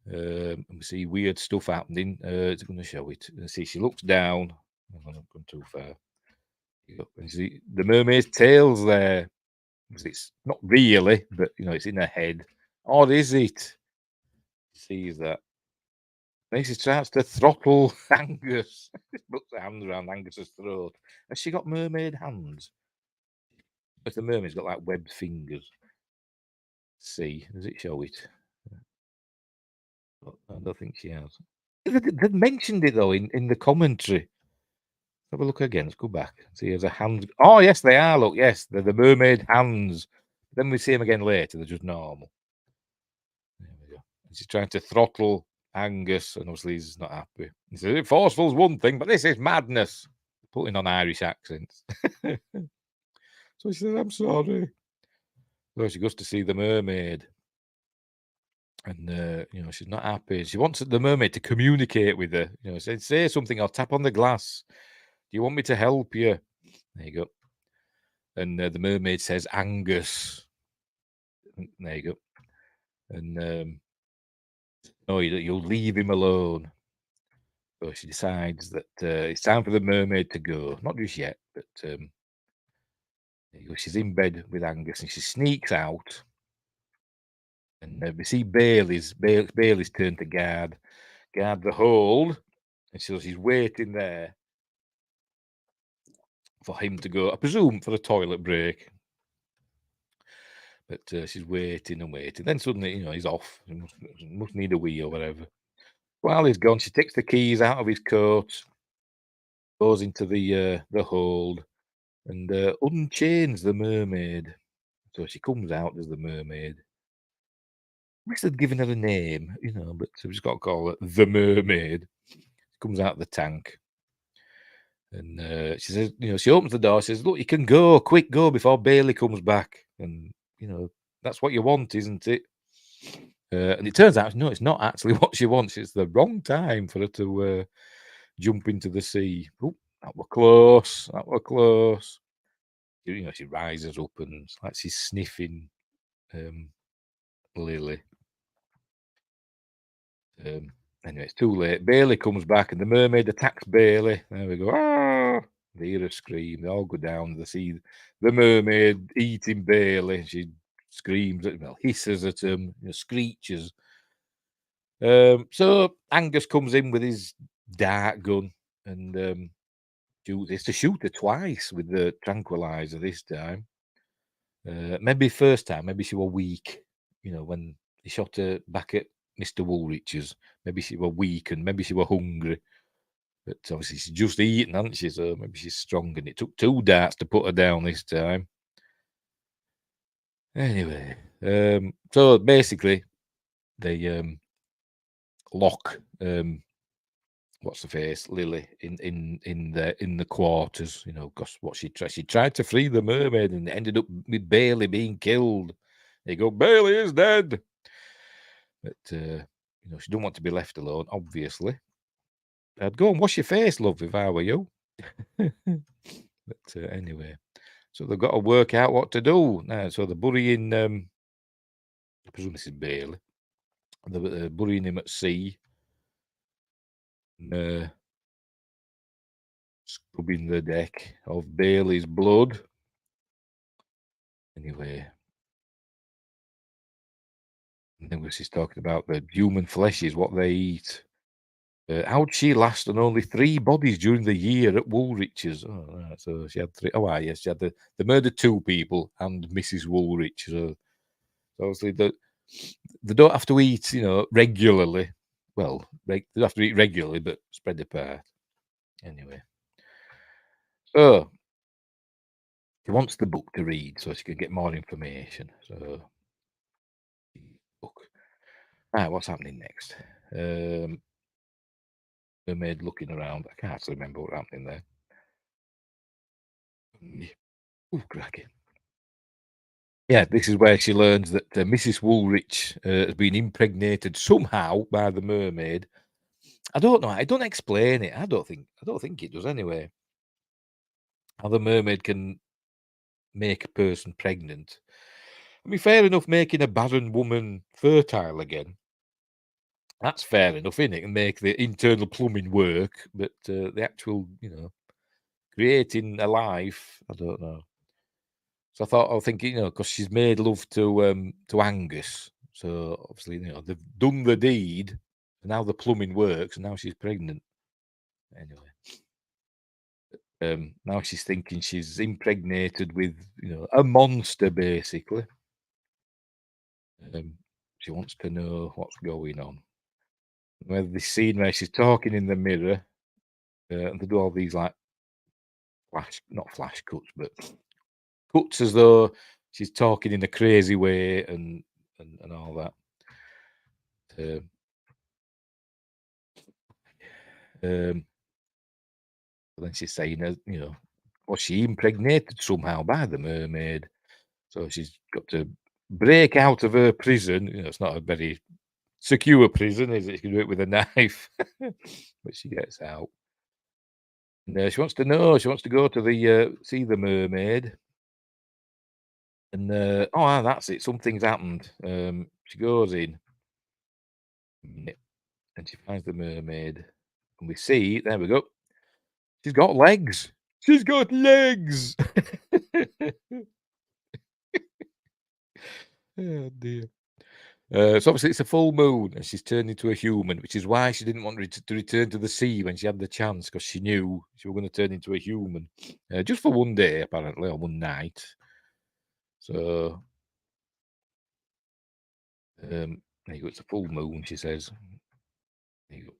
And we see weird stuff happening. It's going to show it. See, she looks down. I'm not going too far. And see the mermaid's tail's there. It's not really, but it's in her head. Or is it? She sees that. Then she starts to throttle Angus. Puts her hands around Angus's throat. Has she got mermaid hands? But the mermaid's got like webbed fingers. See, does it show it? I don't think she has. They mentioned it though in the commentary. Have a look again. Let's go back. See, there's a hand. Oh, yes, they are. Look, yes, they're the mermaid hands. Then we see them again later. They're just normal. There we go. She's trying to throttle Angus, and obviously he's not happy. He says, forceful's one thing, but this is madness. Putting on Irish accents. So she says, I'm sorry. So she goes to see the mermaid. And, she's not happy. She wants the mermaid to communicate with her. Say something or tap on the glass. Do you want me to help you? There you go. And the mermaid says, Angus. There you go. And no, you'll leave him alone. So she decides that it's time for the mermaid to go. Not just yet, but there you go. She's in bed with Angus and she sneaks out. And we see Bailey's turn to guard the hold. And so she's waiting there for him to go, I presume, for a toilet break. But she's waiting and waiting. Then suddenly, he's off. He must need a wee or whatever. While he's gone, she takes the keys out of his coat, goes into the hold, and unchains the mermaid. So she comes out as the mermaid. I wish they'd given her a name, but we've just got to call her the mermaid. She comes out of the tank. And she says, she opens the door. She says, look, you can go, quick, go before Bailey comes back. And, that's what you want, isn't it? And it turns out, no, it's not actually what she wants. It's the wrong time for her to jump into the sea. Oh, that were close. That were close. She rises up and it's like she's sniffing Lily. Anyway, it's too late. Bailey comes back and the mermaid attacks Bailey. There we go. Ah! They hear her scream. They all go down. They see the mermaid eating Bailey. She screams at him, hisses at him, screeches. So Angus comes in with his dart gun and shoots to shoot her twice with the tranquilizer this time. Maybe first time, maybe she was weak. When he shot her back at Mr. Woolrich's, maybe she was weak and maybe she was hungry. But obviously she's just eaten, hasn't she? So maybe she's strong, and it took 2 darts to put her down this time. Anyway, so basically they lock what's the face, Lily, in the quarters, because what she tried to free the mermaid and it ended up with Bailey being killed. They go, Bailey is dead. But she don't want to be left alone, obviously. I'd go and wash your face, love, if I were you. But anyway, so they've got to work out what to do now. So they're burying, I presume this is Bailey. They're burying him at sea. Scrubbing the deck of Bailey's blood. Anyway, and then she's talking about the human flesh is what they eat. How'd she last on only 3 bodies during the year at Woolrich's? Oh, right. So she had 3. Oh, yes, she had the murdered 2 people and Mrs. Woolrich. So obviously they don't have to eat, regularly. Well, they have to eat regularly, but spread apart. Anyway, so she wants the book to read so she can get more information. So, book. Right, what's happening next? Mermaid looking around. I can't remember what's happening there. Oh, cracking. Yeah, this is where she learns that Mrs. Woolrich has been impregnated somehow by the mermaid. I don't know. I don't explain it. I don't think it does anyway. How the mermaid can make a person pregnant. I mean, fair enough, making a barren woman fertile again. That's fair enough, isn't it? And make the internal plumbing work, but the actual, creating a life, I don't know. So I was thinking, because she's made love to Angus, so obviously, they've done the deed, and now the plumbing works, and now she's pregnant. Anyway, now she's thinking she's impregnated with, a monster, basically. She wants to know what's going on. Where this scene where she's talking in the mirror, and they do all these like not flash cuts, but cuts as though she's talking in a crazy way and all that. Then she's saying, was she impregnated somehow by the mermaid? So she's got to break out of her prison. It's not a very secure prison, is it? She can do it with a knife, but she gets out. And she wants to know. She wants to go to the see the mermaid. And that's it. Something's happened. She goes in, and she finds the mermaid, and we see. There we go. She's got legs. She's got legs. Oh dear. So obviously it's a full moon, and she's turned into a human, which is why she didn't want to return to the sea when she had the chance, because she knew she was going to turn into a human, just for one day apparently, or one night. So there you go. It's a full moon, she says. There you go.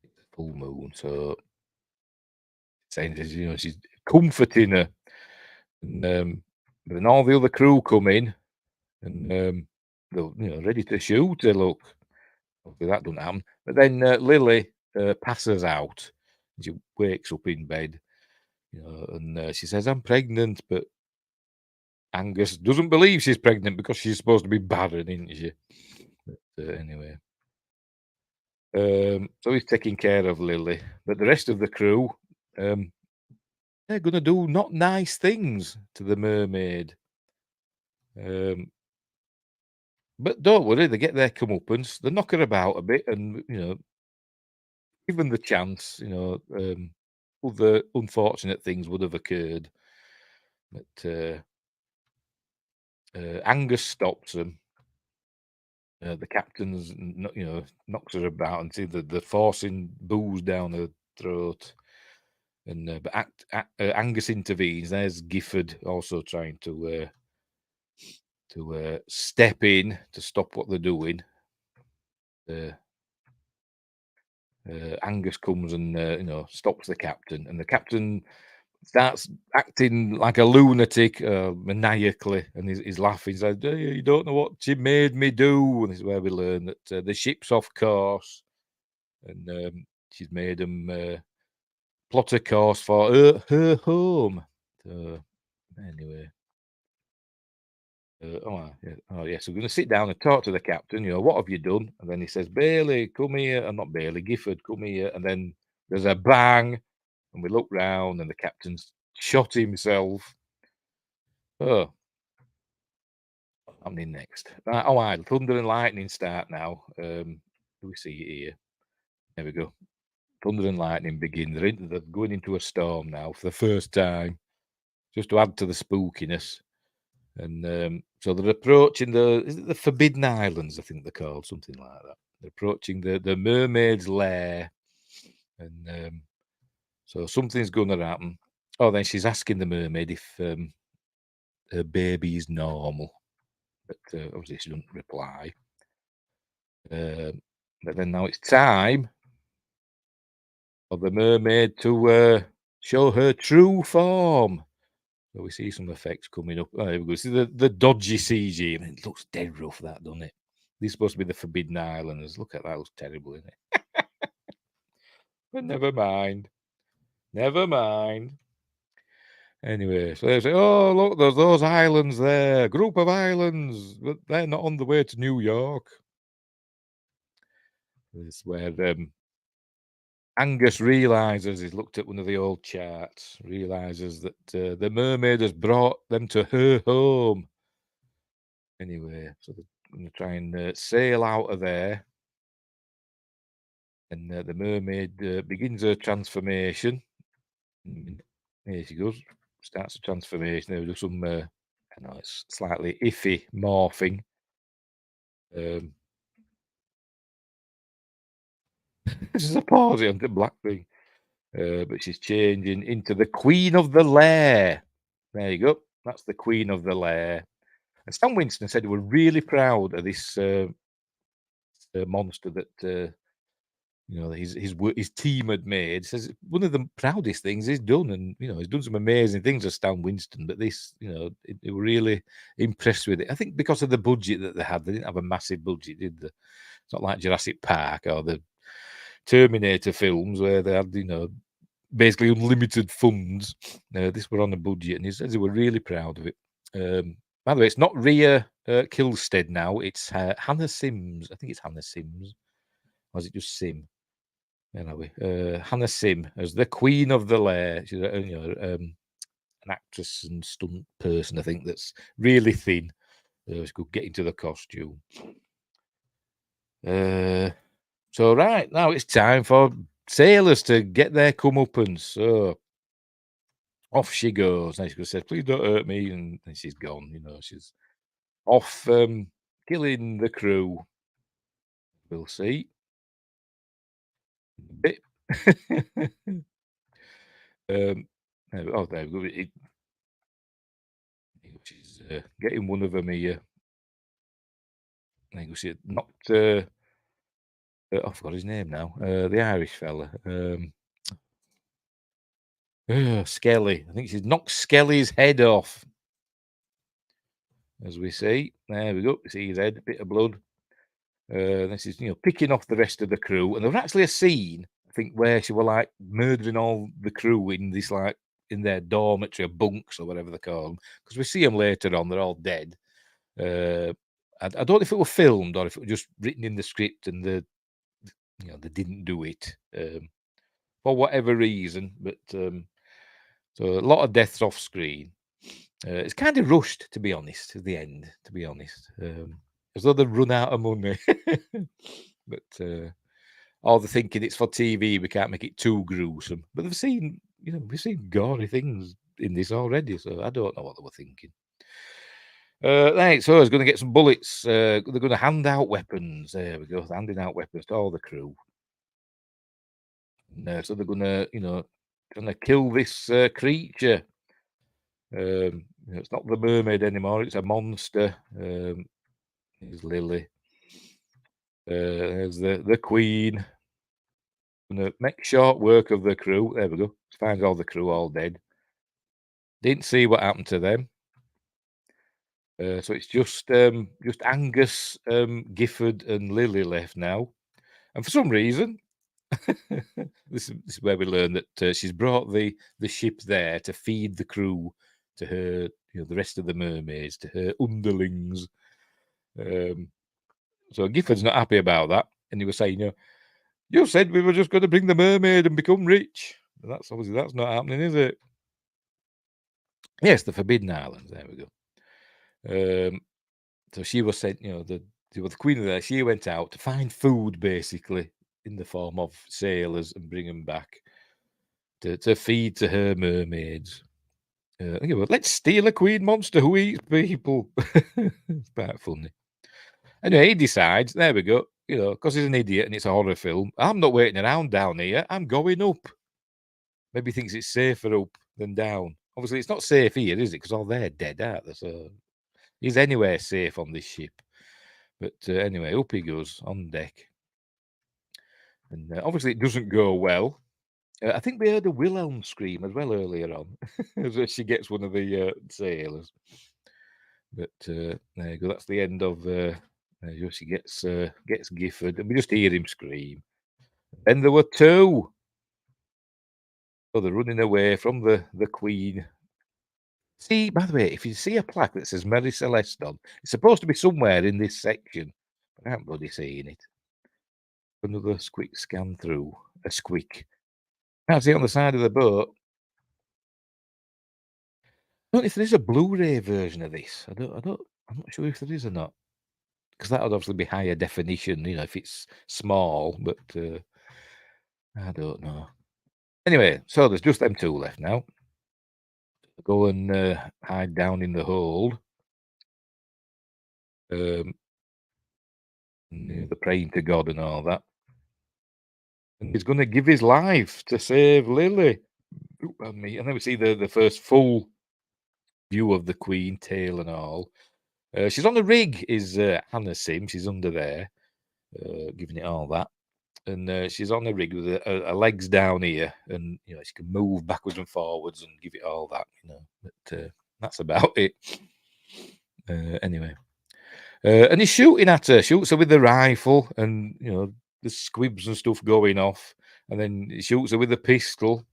It's a full moon, so saying she's comforting her, and then all the other crew come in, and they're ready to shoot her. Look. Hopefully that doesn't happen. But then Lily passes out. She wakes up in bed, and she says, "I'm pregnant," but Angus doesn't believe she's pregnant because she's supposed to be barren, isn't she? But, anyway, so he's taking care of Lily, but the rest of the crew, they're going to do not nice things to the mermaid. But don't worry, they get their comeuppance. They knock her about a bit, and given the chance, other unfortunate things would have occurred. But Angus stops them. The captain's, knocks her about and see that they're forcing booze down her throat. And but Angus intervenes. There's Gifford also trying to step in to stop what they're doing. Angus comes and stops the captain, and the captain starts acting like a lunatic, maniacally, and he's laughing. He's like, "You don't know what she made me do," and this is where we learn that the ship's off course, and she's made them plot a course for her home. So anyway. Yes. We're going to sit down and talk to the captain. What have you done? And then he says, "Bailey, come here." And not Bailey, Gifford, come here. And then there's a bang, and we look round, and the captain's shot himself. Oh, what's happening next? Right, thunder and lightning start now. Do we see it here? There we go. Thunder and lightning begin. They're going into a storm now for the first time, just to add to the spookiness. And so they're approaching the Forbidden Islands, I think they're called, something like that. They're approaching the mermaid's lair, and so something's going to happen. Oh, then she's asking the mermaid if her baby is normal, but obviously she doesn't reply. But then now it's time for the mermaid to show her true form. So we see some effects coming up. Oh, here we go. See the dodgy CG. I mean, it looks dead rough, that, doesn't it? This is supposed to be the Forbidden Islands. Look at that. It looks terrible, isn't it? But never mind. Never mind. Anyway, so they say, "Oh, look, there's those islands there. A group of islands. But they're not on the way to New York." This is where Angus realizes, he's looked at one of the old charts, realizes that the mermaid has brought them to her home. Anyway, so they're going to try and sail out of there. And the mermaid begins her transformation. Here she goes, starts the transformation. There'll do some, I know it's slightly iffy morphing. This is a pause on the black thing. But she's changing into the Queen of the Lair. There you go. That's the Queen of the Lair. And Stan Winston said they were really proud of this monster that his team had made. Says one of the proudest things he's done, and he's done some amazing things as Stan Winston. But this, they were really impressed with it. I think because of the budget that they had, they didn't have a massive budget, did they? It's not like Jurassic Park or the Terminator films where they had, basically unlimited funds. This were on a budget, and he says they were really proud of it. By the way, it's not Rhea Kilstead now; it's Hannah Sims. I think it's Hannah Sims, or is it just Sim? Anyway, Hannah Sim as the Queen of the Lair. She's an actress and stunt person, I think, that's really thin. She could get into the costume. So right now it's time for sailors to get their comeuppance. So off she goes. And she says, "Please don't hurt me," and then she's gone. She's off killing the crew. We'll see. Bit. There we go. She's getting one of them here. She knocked. I forgot his name now. The Irish fella. Skelly. I think she's knocked Skelly's head off. As we see. There we go. See his head, a bit of blood. This is, picking off the rest of the crew. And there was actually a scene, I think, where she were like murdering all the crew in this, like, in their dormitory or bunks or whatever they call them. Because we see them later on, they're all dead. I don't know if it was filmed or if it was just written in the script and they didn't do it for whatever reason. But so a lot of deaths off screen. It's kind of rushed, to be honest, at the end, to be honest. as though they've run out of money. But or they're thinking it's for TV, we can't make it too gruesome. But they've seen, we've seen gory things in this already, so I don't know what they were thinking. Right, so I was going to get some bullets. They're going to hand out weapons. There we go, handing out weapons to all the crew. So they're going to, kill this creature. It's not the mermaid anymore; it's a monster. Here's Lily. There's the queen. Gonna make short work of the crew. There we go. Finds all the crew all dead. Didn't see what happened to them. So it's just Angus, Gifford, and Lily left now. And for some reason, this is where we learn that she's brought the ship there to feed the crew to her, the rest of the mermaids, to her underlings. So Gifford's not happy about that, and he was saying, you said we were just going to bring the mermaid and become rich. That's not happening, is it? Yes, the Forbidden Islands. There we go. So she was sent, the queen of there. She went out to find food, basically, in the form of sailors, and bring them back to feed to her mermaids. Okay, well, let's steal a queen monster who eats people. It's quite funny. Anyway, he decides, there we go, because he's an idiot and it's a horror film. I'm not waiting around down here. I'm going up. Maybe he thinks it's safer up than down. Obviously, it's not safe here, is it? Because all they're dead, aren't they? So he's anywhere safe on this ship. But anyway, up he goes on deck. And obviously, it doesn't go well. I think we heard a Wilhelm scream as well earlier on, as she gets one of the sailors. But there you go. That's the end of. She gets Gifford, and we just hear him scream. Then there were two. So they're running away from the Queen. See, by the way, if you see a plaque that says Mary Celeste on, it's supposed to be somewhere in this section. But I haven't bloody seen it. Another quick scan through. A squeak. That's it on the side of the boat. I don't know if there is a Blu-ray version of this. I'm not sure if there is or not. Because that would obviously be higher definition, if it's small, but I don't know. Anyway, so there's just them two left now. Go and hide down in the hold. They're praying to God and all that. And he's going to give his life to save Lily. And then we see the first full view of the Queen, tail and all. She's on the rig, is Hannah Sim. She's under there, giving it all that. And she's on the rig with her legs down here, and she can move backwards and forwards and give it all that. But that's about it. Anyway, and he's shooting at her, shoots her with the rifle, and the squibs and stuff going off, and then he shoots her with a pistol,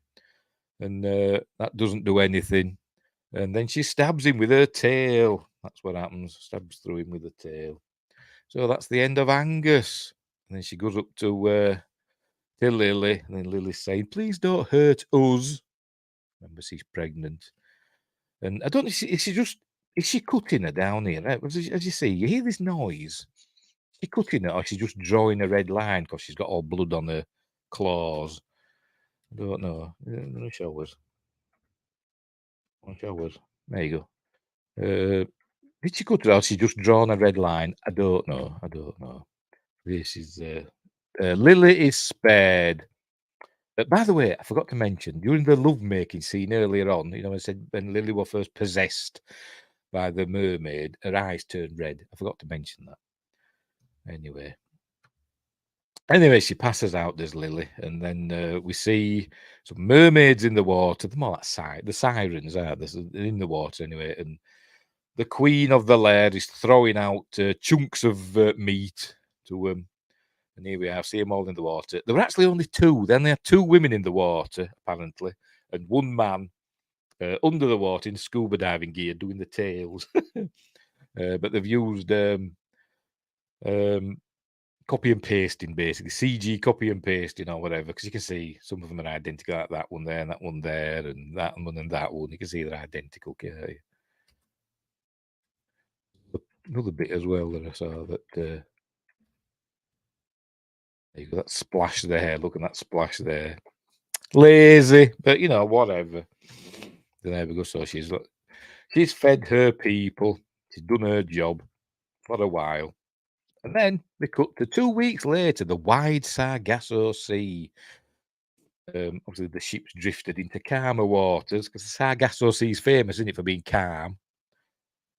and that doesn't do anything. And then she stabs him with her tail. That's what happens. Stabs through him with the tail. So that's the end of Angus. And then she goes up to Lily, and then Lily's saying, "Please don't hurt us." Remember, she's pregnant. And I don't know, is she cutting her down here? Right? As you see, you hear this noise. Is she cutting her, or is she just drawing a red line because she's got all blood on her claws? I don't know. I'm going to show us. There you go. Did she cut it, or she just drawn a red line? I don't know. This is Lily is spared. By the way, I forgot to mention, during the lovemaking scene earlier on, I said when Lily was first possessed by the mermaid, her eyes turned red. I forgot to mention that. Anyway, she passes out, does Lily, and then we see some mermaids in the water. They're more like the sirens, aren't they? They're in the water anyway, and the queen of the lair is throwing out chunks of meat to them. And here we are, see them all in the water. There were actually only two. Then they had two women in the water, apparently, and one man under the water in scuba diving gear doing the tails. But they've used copy and pasting, basically CG copy and pasting or whatever, because you can see some of them are identical, like that one there and that one there and that one and that one. You can see they're identical. another bit as well that I saw that. There you go, that splash there. Look at that splash there. Lazy, but you know, whatever. There we go. So she's fed her people. She's done her job for a while. And then we cut to 2 weeks later, the wide Sargasso Sea. Obviously, the ship's drifted into calmer waters because the Sargasso Sea is famous, isn't it, for being calm?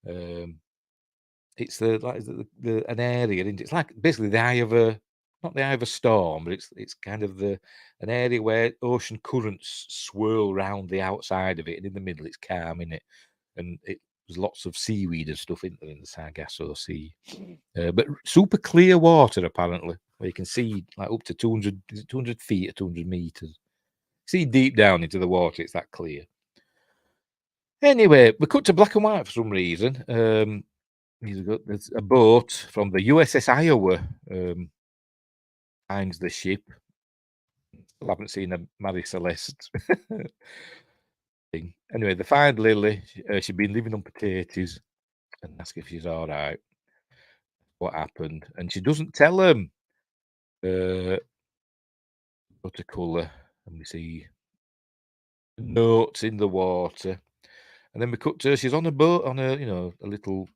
It's an area, isn't it? It's like basically the eye of not the eye of a storm, but it's kind of an area where ocean currents swirl round the outside of it, and in the middle it's calm, in it, and there's lots of seaweed and stuff in there in the Sargasso Sea, but super clear water apparently, where you can see like up to 200 feet or 200 meters. See deep down into the water, it's that clear. Anyway, we cut to black and white for some reason. There's a boat from the USS Iowa finds the ship. Still haven't seen a Marie Celeste thing. Anyway, they find Lily. She'd been living on potatoes and ask if she's all right. What happened? And she doesn't tell them. Watercolor, and we see notes in the water. And then we cut to her. She's on a boat, on a a little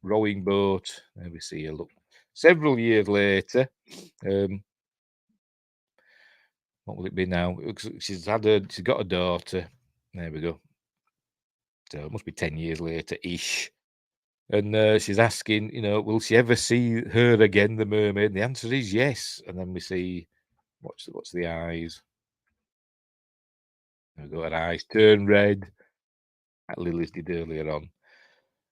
rowing boat. There we see her. Look, several years later. What will it be now? She's got a daughter. There we go. So it must be 10 years later ish. And she's asking, will she ever see her again, the mermaid? And the answer is yes. And then we see what's the eyes? There we go. Her eyes turn red. Like Lily's did earlier on.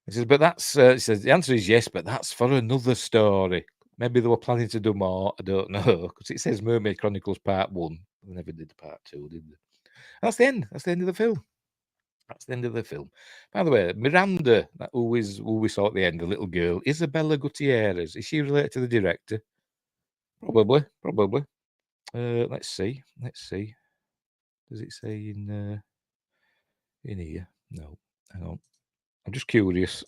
He says, but that's she says the answer is yes, but that's for another story. Maybe they were planning to do more. I don't know, because it says Mermaid Chronicles Part 1. They never did Part 2, did they? That's the end. That's the end of the film. That's the end of the film. By the way, Miranda, who we saw at the end, the little girl, Isabella Gutierrez. Is she related to the director? Probably. Let's see. Does it say in here? No. Hang on. I'm just curious.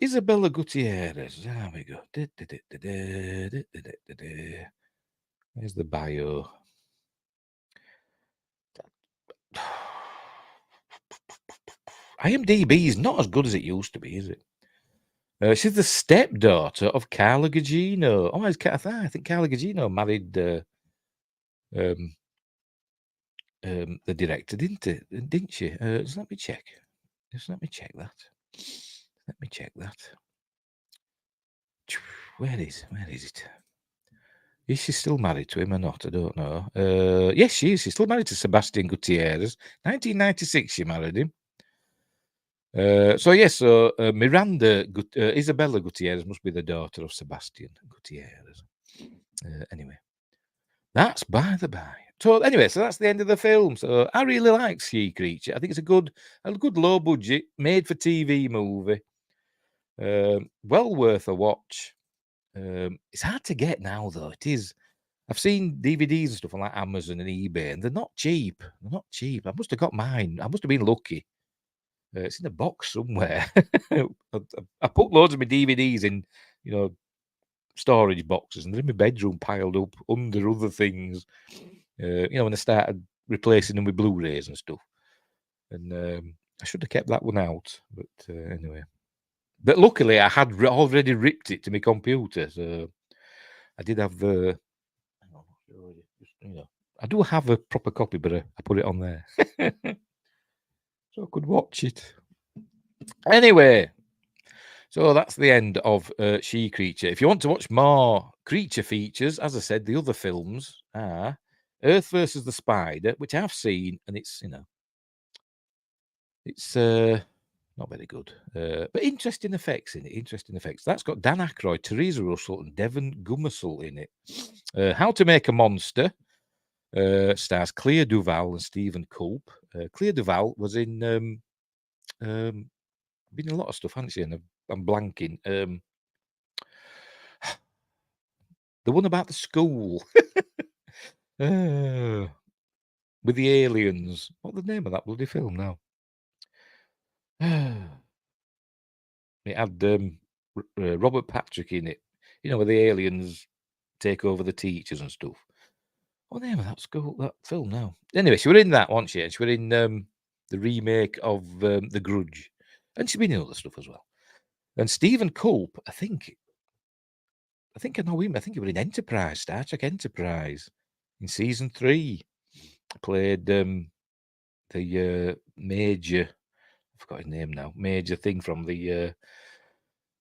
Isabella Gutierrez. There we go. Where's the bio? IMDb is not as good as it used to be, is it? She's the stepdaughter of Carla Gugino. Oh, I think Carla Gugino married the director, didn't she? Just let me check. Let me check that. Where is it? Is she still married to him or not? I don't know. Yes, she is. She's still married to Sebastian Gutierrez. 1996, she married him. Miranda Isabella Gutierrez must be the daughter of Sebastian Gutierrez. Anyway, that's by the by. So that's the end of the film. So I really like Sea Creature. I think it's a good low budget, made for TV movie. Well worth a watch. It's hard to get now, though. It is. I've seen DVDs and stuff on like Amazon and eBay, and they're not cheap. I must have got mine. I must have been lucky. It's in a box somewhere. I put loads of my DVDs in, storage boxes, and they're in my bedroom piled up under other things. When I started replacing them with Blu-rays and stuff. And I should have kept that one out, but anyway. But luckily, I had already ripped it to my computer, so I did have the. I do have a proper copy, but I put it on there. So I could watch it. Anyway, so that's the end of She Creature. If you want to watch more creature features, as I said, the other films are Earth versus the Spider, which I've seen, and it's not very good, but interesting effects in it. Interesting effects. That's got Dan Aykroyd, Teresa Russell, and Devon Gummersall in it. How to Make a Monster. Stars Clea Duvall and Stephen Culp. Clea Duvall was in been in a lot of stuff, hasn't she? And I'm blanking. The one about the school with the aliens. What's the name of that bloody film now? It had Robert Patrick in it. You know, where the aliens take over the teachers and stuff. What the name of that school? That film now. Anyway, she were in that, wasn't she? And she were in the remake of The Grudge, and she's been in other stuff as well. And Stephen Culp, I think I know him. I think he was in Enterprise, Star Trek Enterprise, in season 3. Played the major. I forgot his name now. Major thing from the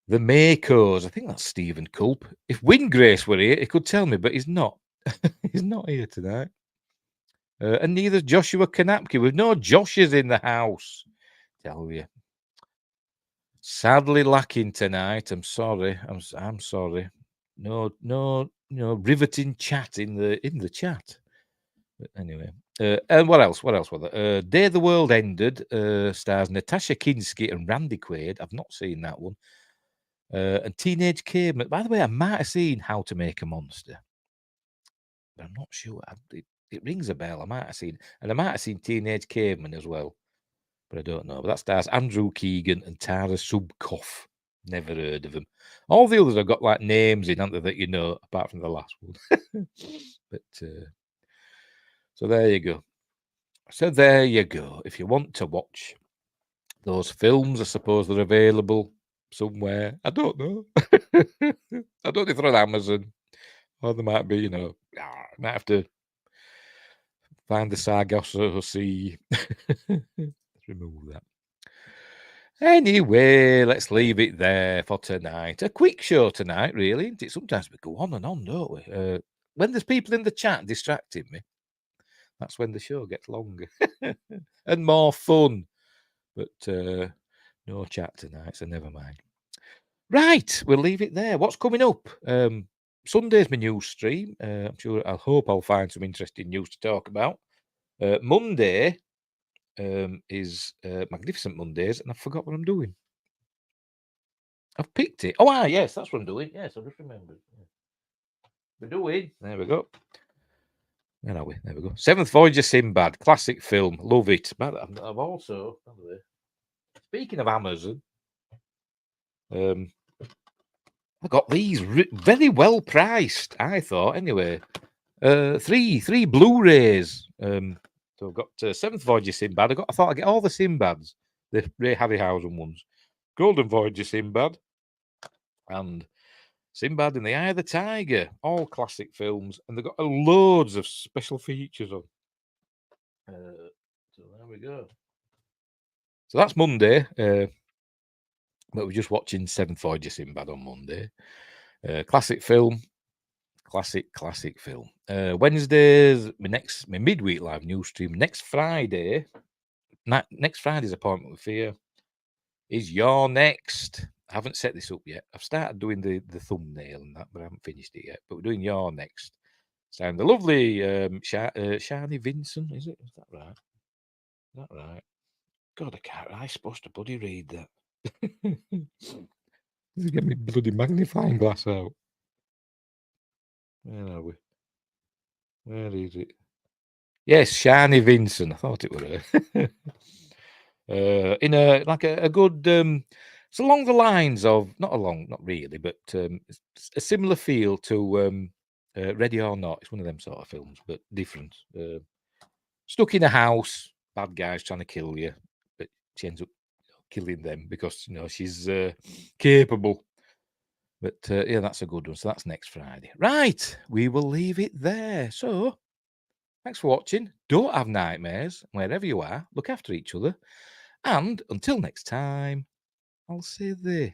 Makos. I think that's Stephen Culp. If Windgrace were here, he could tell me, but he's not. He's not here tonight. And neither Joshua Kanapke. With no Joshes in the house. Tell you. Sadly lacking tonight. I'm sorry. I'm sorry. No, riveting chat in the chat. But anyway, and what else? What else was there? Day the World Ended stars Natasha Kinski and Randy Quaid. I've not seen that one. And Teenage Caveman. By the way, I might have seen How to Make a Monster, but I'm not sure. It rings a bell. I might have seen, and I might have seen Teenage Caveman as well, but I don't know. But that stars Andrew Keegan and Tara Subkoff. Never heard of them. All the others have got like names in, haven't they, that you know, apart from the last one. But so there you go. So there you go. If you want to watch those films, I suppose they're available somewhere. I don't know. I don't know if they're on Amazon, or they might be, you know, might have to find the Sargasso Sea. Remove that. Anyway, let's leave it there for tonight. A quick show tonight, really, isn't it? Sometimes we go on and on, don't we? When there's people in the chat distracting me, that's when the show gets longer and more fun. But no chat tonight, so never mind. Right, we'll leave it there. What's coming up? Sunday's my news stream. I hope I'll find some interesting news to talk about. Monday is Magnificent Mondays, and I forgot what I'm doing. I've picked it. Oh, yes, that's what I'm doing. Yes, I just remembered. Yeah. We're doing. There we go. Where are we? There we go. 7th Voyage of Sinbad, classic film. Love it. But I've also, speaking of Amazon, I got these very well priced, I thought. Anyway, three Blu-rays. So I've got 7th Voyage of Sinbad. I thought I'd get all the Sinbads, the Ray Harryhausen ones. Golden Voyage of Sinbad and Sinbad in the Eye of the Tiger. All classic films. And they've got loads of special features on. So there we go. So that's Monday. But we're just watching 7th Voyage of Sinbad on Monday. Classic film. Classic film. Wednesdays, my midweek live news stream. Next Friday's appointment with Fear is Your Next. I haven't set this up yet. I've started doing the thumbnail and that, but I haven't finished it yet. But we're doing Your Next. Starring the lovely Shani Vincent, is it? Is that right? Is that right? God, I'm supposed to bloody read that. Get me bloody magnifying glass out. Where are we? Where is it? Yes, Shani Vincent. I thought it were her. In a good. It's along the lines of not really, but a similar feel to Ready or Not. It's one of them sort of films, but different. Stuck in a house, bad guys trying to kill you, but she ends up killing them because she's capable. But yeah, that's a good one. So that's next Friday. Right, we will leave it there. So thanks for watching. Don't have nightmares. Wherever you are, look after each other. And until next time, I'll say there.